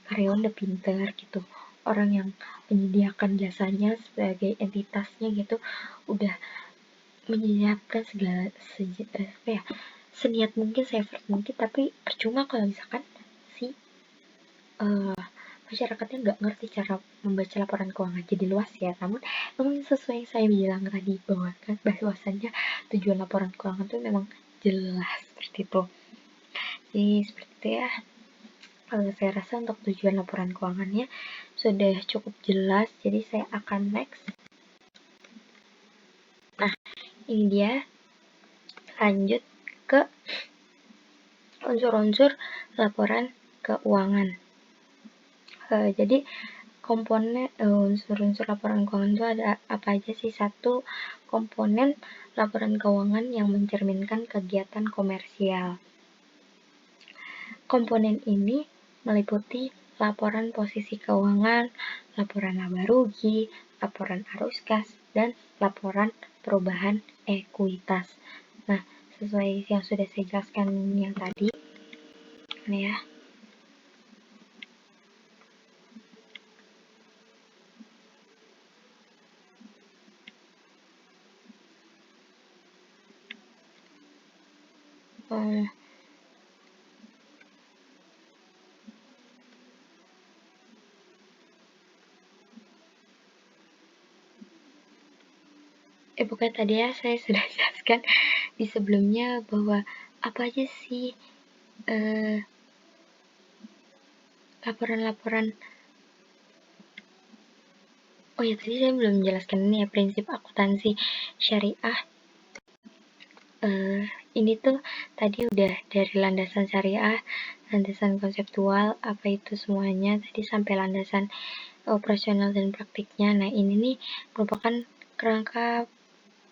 karyawan udah pinter gitu, orang yang menyediakan jasanya sebagai entitasnya gitu udah menyiapkan segala seniat mungkin, seeffort mungkin, tapi percuma kalau misalkan si masyarakatnya nggak ngerti cara membaca laporan keuangan. Jadi luas ya, namun sesuai yang saya bilang tadi, bahwasannya tujuan laporan keuangan itu memang jelas seperti itu. Jadi seperti itu ya. Saya rasa untuk tujuan laporan keuangannya sudah cukup jelas, jadi saya akan next. Nah, ini dia, lanjut ke unsur-unsur laporan keuangan. Jadi komponen unsur-unsur laporan keuangan itu ada apa aja sih? Satu, komponen laporan keuangan yang mencerminkan kegiatan komersial. Komponen ini meliputi laporan posisi keuangan, laporan laba rugi, laporan arus kas, dan laporan perubahan ekuitas. Nah, sesuai yang sudah saya jelaskan yang tadi, ini ya. Pokoknya tadi ya saya sudah jelaskan di sebelumnya bahwa apa aja sih laporan-laporan. Oh ya, tadi saya belum menjelaskan ini ya, prinsip akuntansi syariah. Ini tuh tadi udah dari landasan syariah, landasan konseptual, apa itu semuanya tadi, sampai landasan operasional dan praktiknya. Nah, ini nih merupakan kerangka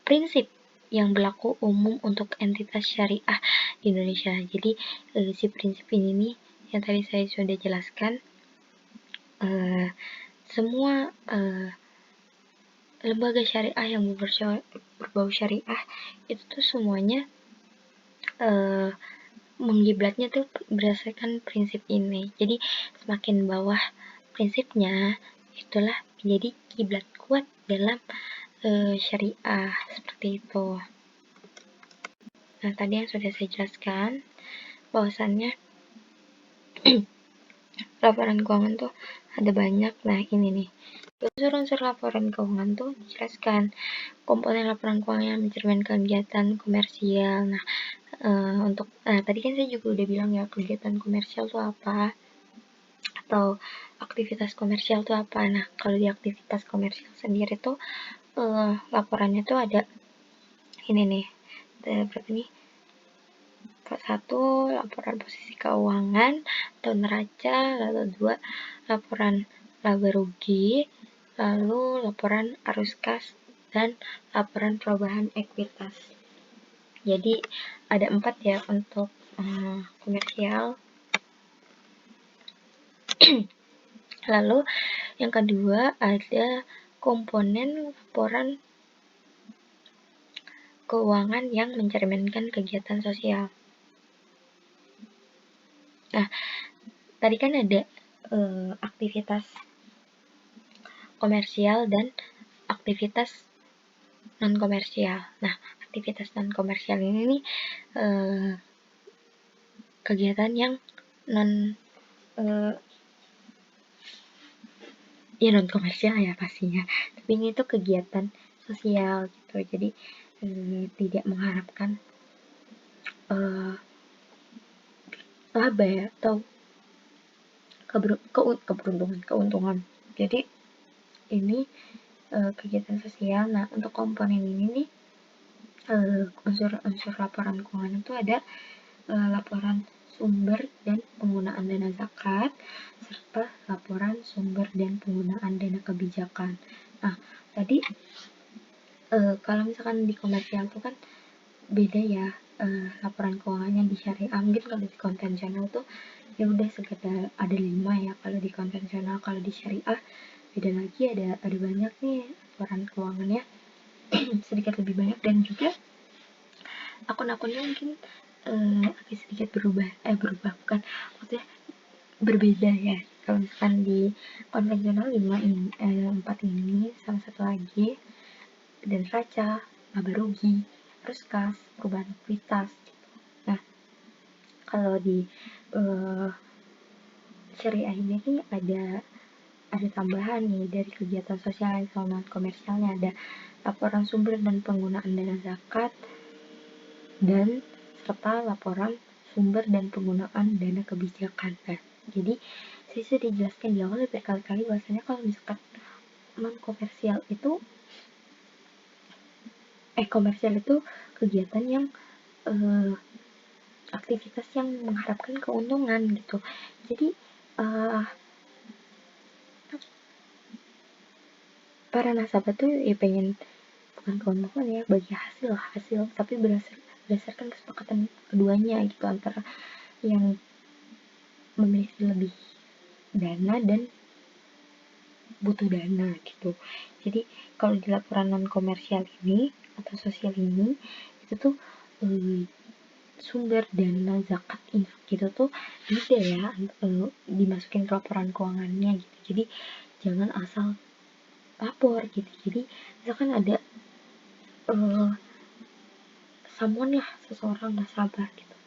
prinsip yang berlaku umum untuk entitas syariah di Indonesia. Jadi si prinsip ini nih yang tadi saya sudah jelaskan, semua lembaga syariah yang berbau syariah itu tuh semuanya mengiblatnya tuh berdasarkan prinsip ini. Jadi semakin bawah prinsipnya, itulah menjadi kiblat kuat dalam syariah, seperti itu. Nah, tadi yang sudah saya jelaskan bahwasannya laporan keuangan tuh ada banyak. Nah, ini nih Unsur-unsur laporan keuangan tuh dijelaskan komponen laporan keuangan yang mencerminkan kegiatan komersial. Nah, tadi kan saya juga udah bilang ya kegiatan komersial tuh apa atau aktivitas komersial tuh apa. Nah, kalau di aktivitas komersial sendiri tuh laporannya tuh ada ini nih, berapa nih? Satu, laporan posisi keuangan atau neraca, lalu 2, laporan laba rugi, lalu laporan arus kas, dan laporan perubahan ekuitas. Jadi ada 4 ya untuk komersial. Lalu yang kedua ada komponen laporan keuangan yang mencerminkan kegiatan sosial. Nah, tadi kan ada aktivitas komersial dan aktivitas non komersial. Nah, aktivitas non komersial ini nih kegiatan yang non non komersial ya pastinya. Tapi ini tuh kegiatan sosial gitu. Jadi tidak mengharapkan laba ya atau keuntungan. Jadi ini kegiatan sosial. Nah, untuk komponen ini nih unsur laporan keuangan itu ada laporan sumber dan penggunaan dana zakat serta laporan sumber dan penggunaan dana kebijakan. Nah, tadi kalau misalkan di komersial itu kan beda ya laporan keuangannya di syariah. Mungkin kalau di konvensional tuh ya udah sekedar ada 5 ya. Kalau di konvensional, kalau di syariah beda lagi, ada banyak nih laporan keuangannya sedikit lebih banyak, dan juga akun-akunnya mungkin agak sedikit berubah bukan, maksudnya berbeda ya. Kalau misalkan di konvensional 4 ini sama satu lagi, dan neraca, laba rugi, arus kas, perubahan ekuitas. Nah, kalau di syariah ini nih ada tambahan nih dari kegiatan sosial yang non komersialnya, ada laporan sumber dan penggunaan dana zakat dan serta laporan sumber dan penggunaan dana kebijakan. Nah, jadi saya sudah dijelaskan di awal berkali-kali bahwasanya kalau misalkan non komersial itu komersial itu kegiatan yang aktivitas yang mengharapkan keuntungan gitu. Jadi para nasabah tuh ya pengen bukan keuntungan ya, bagi hasil tapi berdasarkan kesepakatan keduanya gitu, antara yang memiliki lebih dana dan butuh dana gitu. Jadi kalau di laporan non komersial ini atau sosial ini itu tuh sumber dana zakat infak gitu tuh beda ya dimasukin ke laporan keuangannya gitu. Jadi jangan asal lapor gitu. Jadi misalkan ada seseorang nasabah gitu,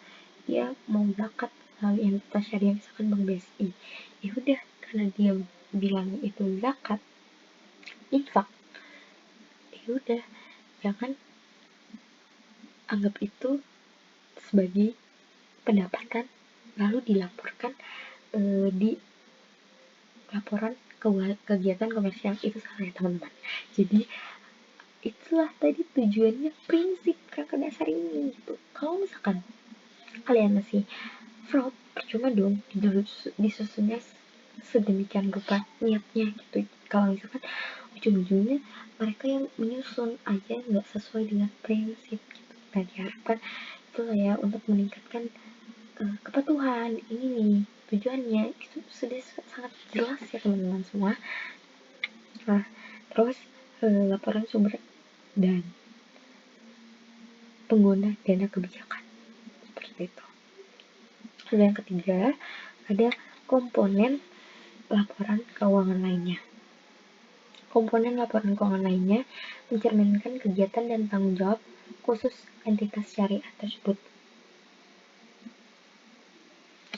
dia mau zakat melalui entitas syariah misalkan Bank BSI, ya udah, karena dia bilang itu zakat infak, ya udah, jangan anggap itu sebagai pendapatan lalu dilaporkan di laporan kegiatan komersial. Itu salah ya teman-teman. Jadi itulah tadi tujuannya prinsip kakak dasar ini gitu. Kalau misalkan kalian masih fraud, percuma dong disusunnya sedemikian rupa niatnya gitu. Kalau misalkan ujung-ujungnya mereka yang menyusun aja nggak sesuai dengan prinsip gitu. Nah, diharapkan itulah ya untuk meningkatkan kepatuhan. Ini nih tujuannya itu sudah sangat jelas ya teman-teman semua. Nah, terus laporan sumber dan pengguna dana kebijakan seperti itu. Lalu yang ketiga ada komponen laporan keuangan lainnya. Komponen laporan keuangan lainnya mencerminkan kegiatan dan tanggung jawab khusus entitas syariah tersebut.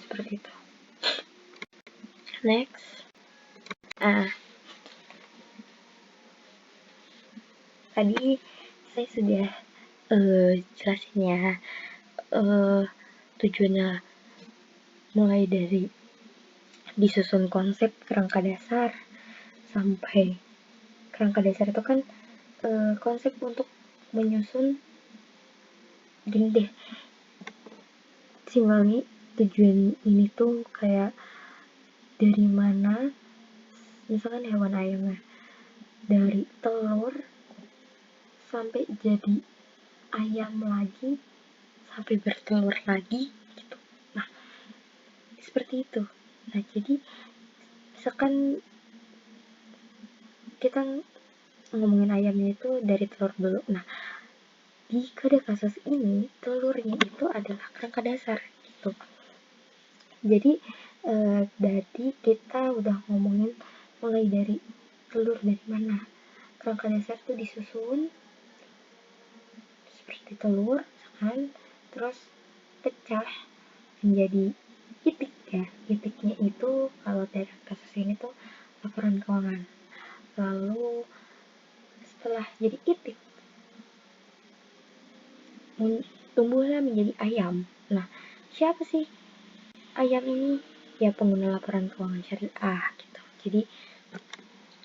Seperti itu. Next. tadi saya sudah jelasin ya, tujuannya mulai dari disusun konsep kerangka dasar sampai kerangka dasar itu kan konsep untuk menyusun. Gini deh, simpelnya tujuan ini tuh kayak dari mana, misalkan hewan ayamnya dari telur sampai jadi ayam lagi sampai bertelur lagi gitu. Nah, seperti itu. Nah, jadi misalkan kita ngomongin ayamnya itu dari telur dulu. Nah, di pada kasus ini telurnya itu adalah kerangka dasar gitu. Jadi berarti kita udah ngomongin mulai dari telur dari mana. Kerangka dasar itu disusun seperti telur kan, terus pecah menjadi itik ya. Itiknya itu kalau dari kasus ini tuh laporan keuangan. Lalu setelah jadi itik tumbuhlah menjadi ayam. Nah, siapa sih ayam ini? Ya pengguna laporan keuangan syariah gitu. Jadi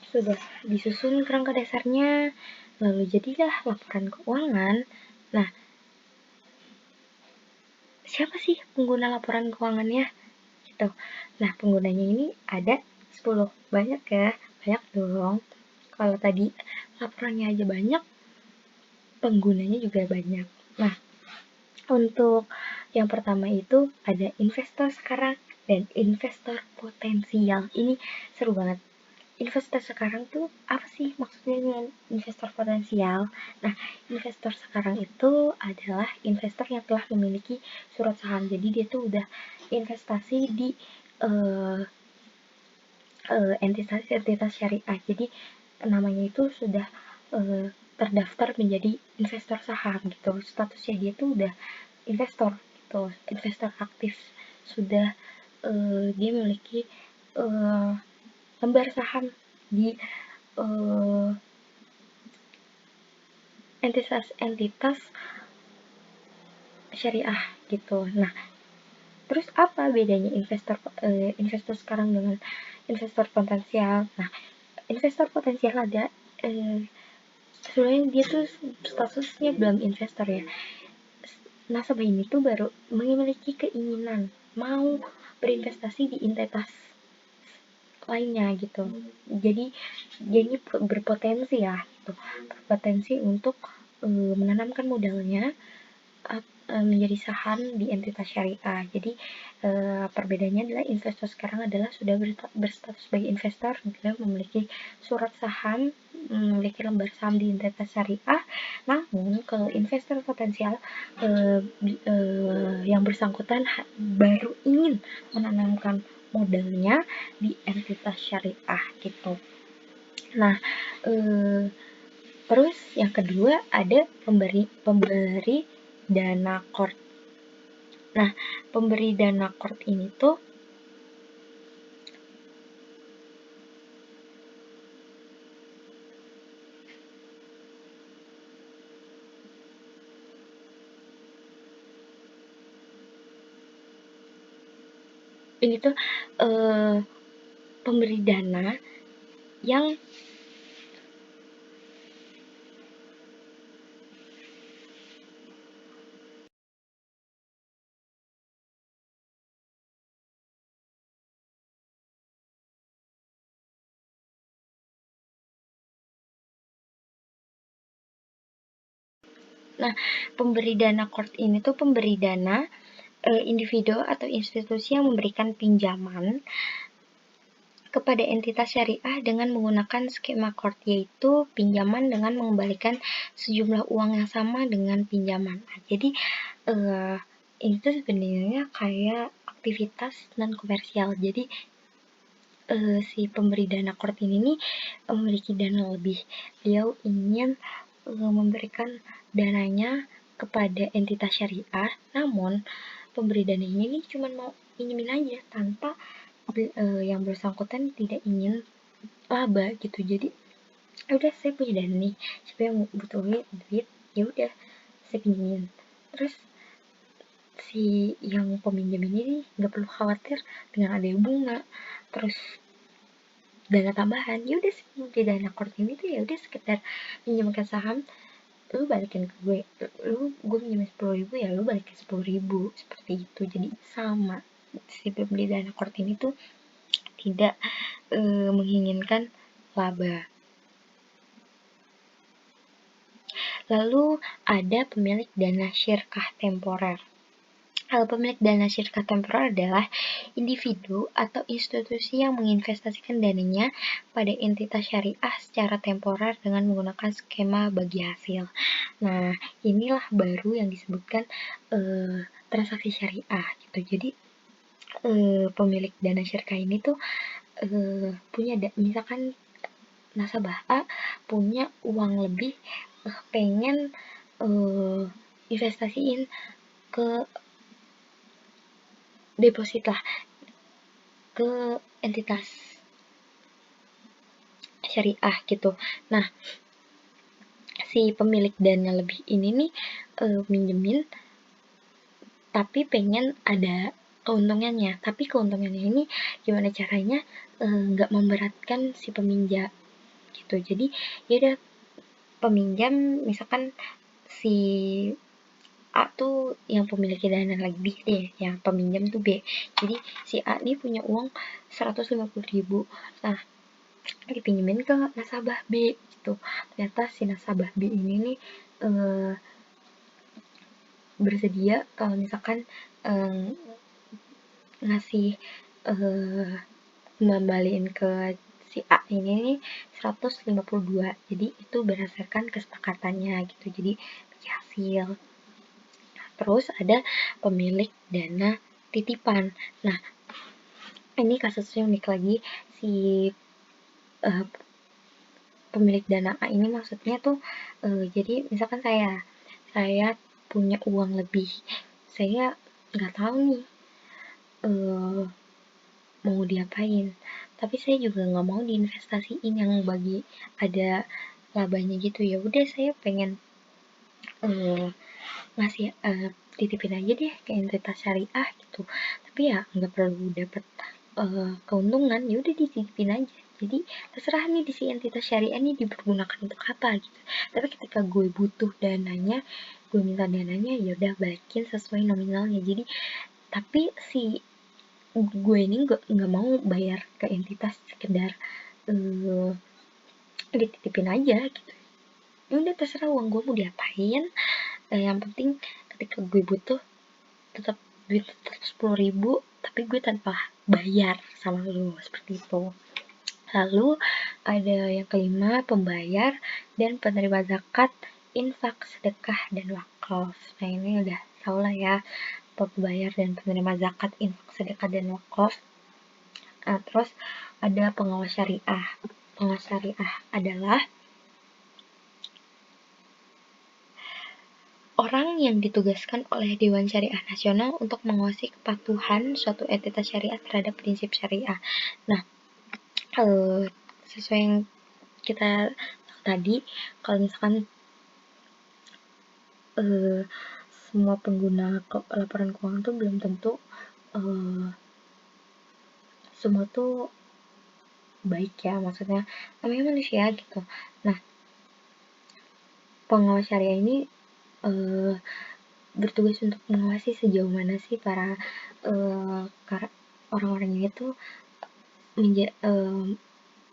sudah disusun kerangka dasarnya, lalu jadilah laporan keuangan. Nah, siapa sih pengguna laporan keuangannya? Gitu. Nah, penggunanya ini ada 10. Banyak ya? Banyak dong. Kalau tadi laporannya aja banyak, penggunanya juga banyak. Nah, untuk yang pertama itu ada investor sekarang dan investor potensial. Ini seru banget. Investor sekarang tuh apa sih maksudnya dengan investor potensial? Nah, investor sekarang itu adalah investor yang telah memiliki surat saham. Jadi dia tuh udah investasi di entitas syariah. Jadi namanya itu sudah terdaftar menjadi investor saham gitu. Statusnya dia tuh udah investor gitu, investor aktif. Sudah dia memiliki lembar saham di entitas syariah gitu. Nah, terus apa bedanya investor sekarang dengan investor potensial? Nah, investor potensial ada sebenarnya dia tuh statusnya belum investor ya. Nasabah ini tuh baru memiliki keinginan mau berinvestasi di entitas lainnya gitu. Jadi berpotensi ya gitu. Berpotensi untuk menanamkan modalnya menjadi saham di entitas syariah. Jadi perbedaannya adalah investor sekarang adalah sudah berstatus sebagai investor, dia memiliki surat saham, memiliki lembar saham di entitas syariah. Namun kalau investor potensial yang bersangkutan baru ingin menanamkan modalnya di entitas syariah gitu. Nah, terus yang kedua ada pemberi dana kort. Nah, pemberi dana kort ini tuh pemberi dana yang pemberi dana kort ini tuh pemberi dana individu atau institusi yang memberikan pinjaman kepada entitas syariah dengan menggunakan skema kort, yaitu pinjaman dengan mengembalikan sejumlah uang yang sama dengan pinjaman. Nah, jadi itu sebenarnya kayak aktivitas non komersial. Jadi si pemberi dana kort ini nih memiliki dana lebih. Dia ingin memberikan dananya kepada entitas syariah, namun pemberi dana ini nih cuma mau pinjemin aja tanpa yang bersangkutan tidak ingin laba gitu. Jadi udah saya punya dana nih, siapa yang butuh duit, ya udah saya pinjemin. Terus si yang peminjam ini nih nggak perlu khawatir dengan ada bunga, terus dana tambahan. Ya udah sih di dana kort ini tuh ya udah sekedar pinjamkan saham, lu balikin ke gue minjemin 10.000, ya lu balikin 10.000, seperti itu. Jadi sama, si pembeli dana kort ini tuh tidak menginginkan laba. Lalu ada pemilik dana syirkah temporer. Pemilik dana syirkah temporer adalah individu atau institusi yang menginvestasikan dananya pada entitas syariah secara temporer dengan menggunakan skema bagi hasil. Nah, inilah baru yang disebutkan transaksi syariah gitu. Jadi pemilik dana syirkah ini tuh punya misalkan nasabah A punya uang lebih, pengen investasiin ke deposit lah, ke entitas syariah gitu. Nah, si pemilik dana lebih ini nih minjemin tapi pengen ada keuntungannya. Tapi keuntungannya ini gimana caranya nggak memberatkan si peminjam gitu. Jadi ya udah, peminjam misalkan si A tuh yang pemilik dana lebih deh, yang peminjam tuh B. Jadi si A nih punya uang 150.000. Nah, dipinjemin ke nasabah B gitu. Ternyata si nasabah B ini nih bersedia kalau misalkan ngasih ngembaliin ke si A ini nih 152. Jadi itu berdasarkan kesepakatannya gitu. Jadi bagi hasil. Terus ada pemilik dana titipan. Nah, ini kasusnya unik lagi. Si pemilik dana A ini maksudnya tuh jadi misalkan saya punya uang lebih, saya nggak tahu nih mau diapain, tapi saya juga nggak mau diinvestasiin yang bagi ada labanya gitu. Ya udah, saya pengen ngasih titipin aja deh ke entitas syariah gitu, tapi ya nggak perlu dapat keuntungan, ya udah dititipin aja. Jadi terserah nih di si entitas syariah ini dipergunakan untuk apa gitu. Tapi ketika gue butuh dananya, gue minta dananya, ya udah balikin sesuai nominalnya. Jadi tapi si gue ini nggak mau bayar ke entitas sekedar dititipin aja gitu. Ya udah terserah uang gue mau diapain, yang penting ketika gue butuh tetap duit tetap 10.000, tapi gue tanpa bayar sama lu, seperti itu. Lalu ada yang kelima, pembayar dan penerima zakat, infak, sedekah, dan wakaf. Nah, ini udah tau lah ya, pembayar dan penerima zakat, infak, sedekah, dan wakaf. Nah, terus ada pengawas syariah. Pengawas syariah adalah orang yang ditugaskan oleh Dewan Syariah Nasional untuk mengawasi kepatuhan suatu entitas syariah terhadap prinsip syariah. Nah, sesuai yang kita tadi, kalau misalkan semua pengguna laporan keuangan tuh belum tentu semua tuh baik ya, maksudnya namanya manusia gitu. Nah, pengawas syariah ini bertugas untuk mengawasi sejauh mana sih para orang-orang ini tuh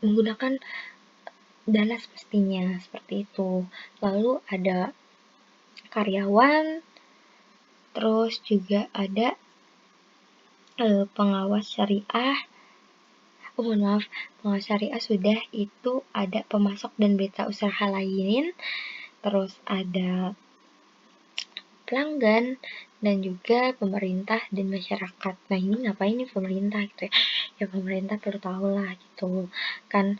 menggunakan dana semestinya, seperti itu. Lalu ada karyawan, terus juga ada pengawas syariah. Mohon maaf, pengawas syariah sudah, itu ada pemasok dan berita usaha lain, terus ada pelanggan, dan juga pemerintah dan masyarakat. Nah, ini ngapain nih pemerintah gitu ya? Ya pemerintah perlu tahu lah gitu kan,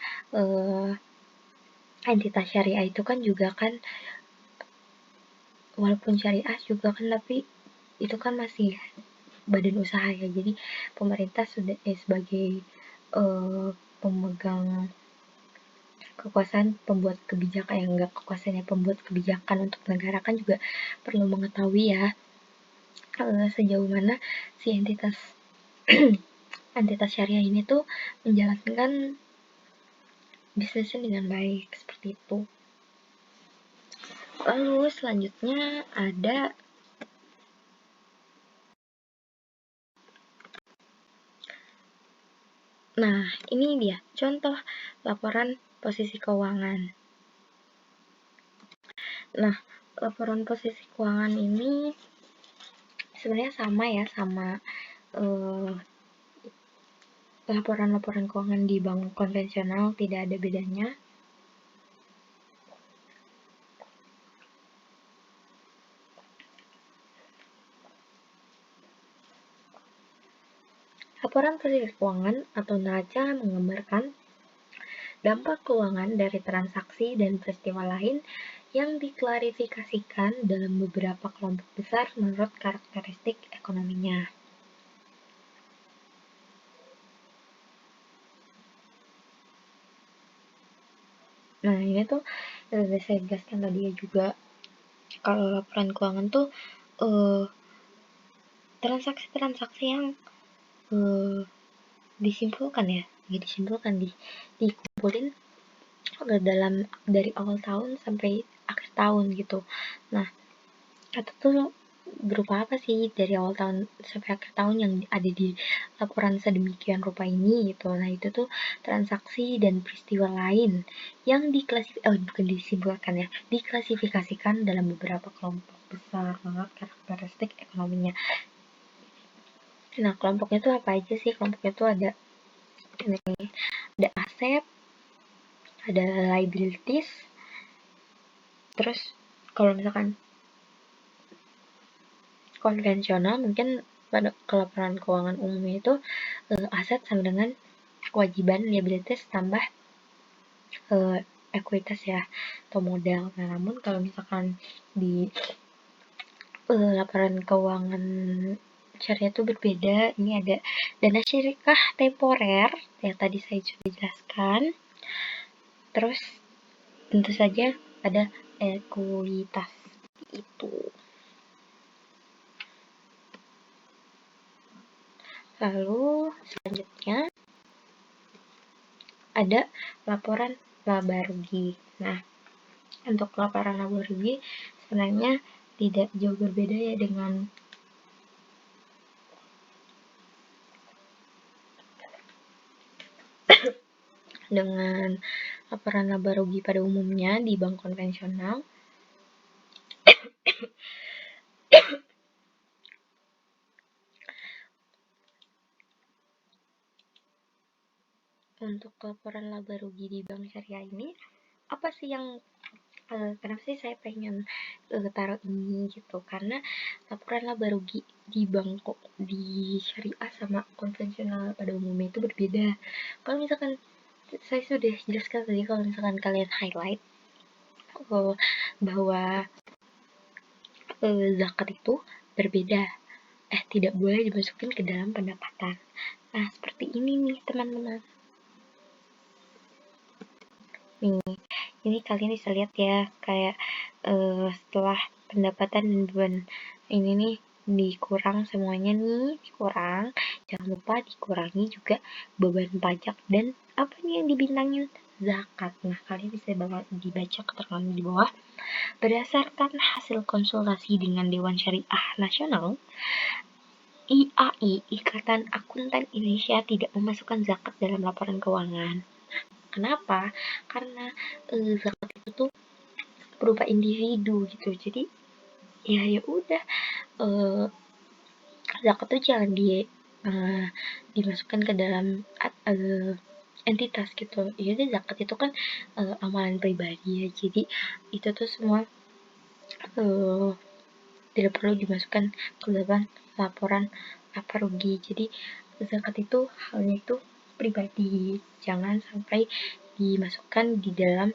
entitas syariah itu kan juga kan, walaupun syariah juga kan, tapi itu kan masih badan usaha ya. Jadi pemerintah sudah sebagai pemegang kekuasaan pembuat kebijakan, yang enggak kekuasaannya pembuat kebijakan untuk negara kan juga perlu mengetahui ya sejauh mana si entitas entitas syariah ini tuh menjalankan bisnisnya dengan baik, seperti itu. Lalu selanjutnya ada ini dia contoh laporan posisi keuangan. Nah, laporan posisi keuangan ini sebenarnya sama laporan-laporan keuangan di bank konvensional, tidak ada bedanya. Laporan posisi keuangan atau neraca menggambarkan dampak keuangan dari transaksi dan peristiwa lain yang diklarifikasikan dalam beberapa kelompok besar menurut karakteristik ekonominya. Nah, ini tuh udah saya jelaskan tadi ya juga, kalau laporan keuangan tuh transaksi-transaksi yang disimpulkan dikumpulin dalam dari awal tahun sampai akhir tahun gitu. Nah, itu tuh berupa apa sih dari awal tahun sampai akhir tahun yang ada di laporan sedemikian rupa ini gitu. Nah, itu tuh transaksi dan peristiwa lain yang diklasifikasikan dalam beberapa kelompok besar banget karakteristik ekonominya. Nah, kelompoknya tuh apa aja sih? Kelompoknya tuh ada aset, ada liabilities, terus kalau misalkan konvensional mungkin pada laporan keuangan umumnya itu aset sama dengan kewajiban, liabilities tambah ekuitas ya atau modal. Nah, namun kalau misalkan di laporan keuangan syariah itu berbeda. Ini ada dana syirikah temporer yang tadi saya sudah jelaskan. Terus tentu saja ada ekuitas itu. Lalu selanjutnya ada laporan laba rugi. Nah, untuk laporan laba rugi sebenarnya tidak jauh berbeda ya dengan laporan laba rugi pada umumnya di bank konvensional. Untuk laporan laba rugi di bank syariah ini, apa sih yang kenapa sih saya pengen taruh ini gitu? Karena laporan laba rugi di bank di syariah sama konvensional pada umumnya itu berbeda. Kalau misalkan saya sudah jelaskan tadi, kalau misalkan kalian highlight bahwa zakat itu berbeda, tidak boleh dimasukin ke dalam pendapatan. Nah, seperti ini nih teman-teman. Nih, ini kalian bisa lihat ya, kayak setelah pendapatan dan beban ini nih dikurang semuanya nih, dikurang. Jangan lupa dikurangi juga beban pajak dan apa nih yang dibintangin? Zakat. Nah, kalian bisa dibaca keterangan di bawah. Berdasarkan hasil konsultasi dengan Dewan Syariah Nasional, IAI, Ikatan Akuntan Indonesia, tidak memasukkan zakat dalam laporan keuangan. Kenapa? Karena zakat itu tuh berupa individu gitu. Jadi ya udah zakat tuh jangan dimasukkan ke dalam entitas gitu. Jadi zakat itu kan amalan pribadi ya. Jadi itu tuh semua tidak perlu dimasukkan ke dalam laporan laba rugi. Jadi zakat itu halnya itu pribadi, jangan sampai dimasukkan di dalam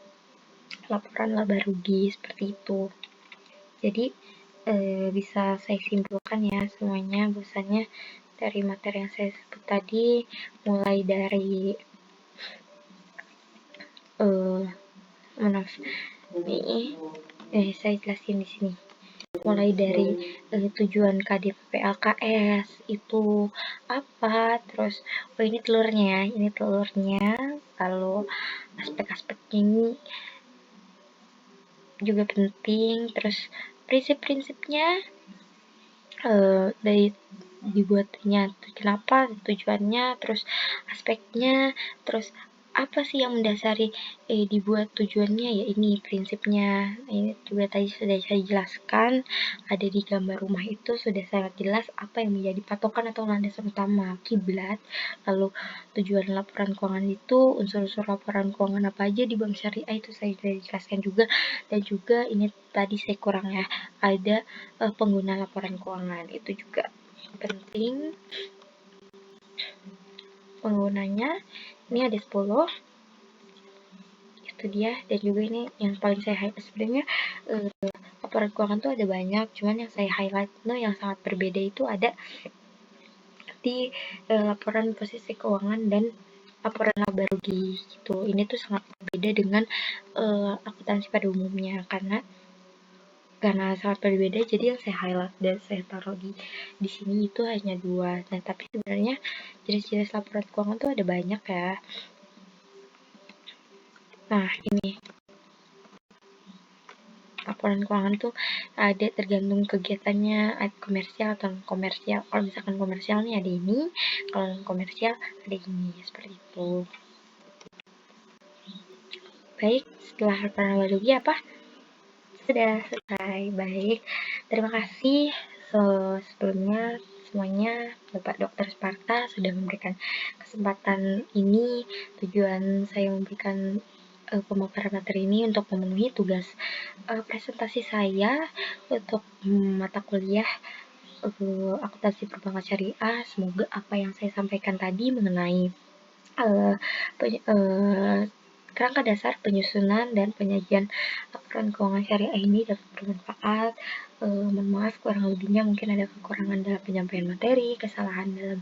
laporan laba rugi seperti itu. Jadi bisa saya simpulkan ya semuanya, bahwasanya dari materi yang saya sebut tadi, mulai dari maaf nih, saya jelasin di sini. Mulai dari tujuan KDP LKS itu apa, terus ini telurnya, lalu aspek-aspeknya ini juga penting, terus prinsip-prinsipnya dari dibuatnya kenapa, tujuannya, terus aspeknya, terus apa sih yang mendasari dibuat tujuannya, ya ini prinsipnya. Ini juga tadi sudah saya jelaskan, ada di gambar rumah itu sudah sangat jelas apa yang menjadi patokan atau landasan utama kiblat. Lalu tujuan laporan keuangan itu, unsur-unsur laporan keuangan apa aja di bank syariah itu saya sudah jelaskan juga. Dan juga ini tadi saya kurang ya, ada pengguna laporan keuangan itu juga penting. Penggunanya ini ada 10, itu dia. Dan juga ini yang paling saya highlight, sebenarnya laporan keuangan tuh ada banyak, cuman yang saya highlight yang sangat berbeda itu ada di laporan posisi keuangan dan laporan laba rugi gitu. Ini tuh sangat berbeda dengan akuntansi pada umumnya, karena sangat berbeda, jadi yang saya highlight dan saya taruh di sini itu hanya 2. Nah, tapi sebenarnya jenis-jenis laporan keuangan tuh ada banyak ya. Nah, ini laporan keuangan tuh ada tergantung kegiatannya, ada komersial atau non komersial. Kalau misalkan komersial nih ada ini, kalau non komersial ada ini, seperti itu. Baik, setelah laporan laba rugi apa? Sudah selesai. Baik, terima kasih sebelumnya semuanya. Bapak Dr. Sparta sudah memberikan kesempatan ini. Tujuan saya memberikan pemaparan materi ini untuk memenuhi tugas presentasi saya untuk mata kuliah akuntansi perbankan syariah. Semoga apa yang saya sampaikan tadi mengenai kerangka dasar penyusunan dan penyajian laporan keuangan syariah ini dapat bermanfaat. Mohon maaf kurang lebihnya, mungkin ada kekurangan dalam penyampaian materi, kesalahan dalam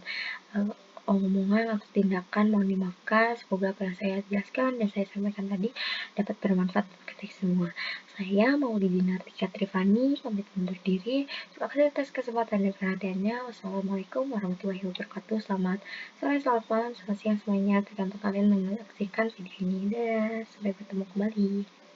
omongan atau tindakan, mohon dimaafkan. Semoga apa yang saya jelaskan dan saya sampaikan tadi dapat bermanfaat untuk kita semua. Saya Maulidina Tika Trifani pamit undur diri. Terima kasih atas kesempatan dan perhatiannya. Wassalamualaikum warahmatullahi wabarakatuh. Selamat sore, selamat malam, selamat siang semuanya, tergantung kalian menyaksikan video ini. Dadah, sampai bertemu kembali.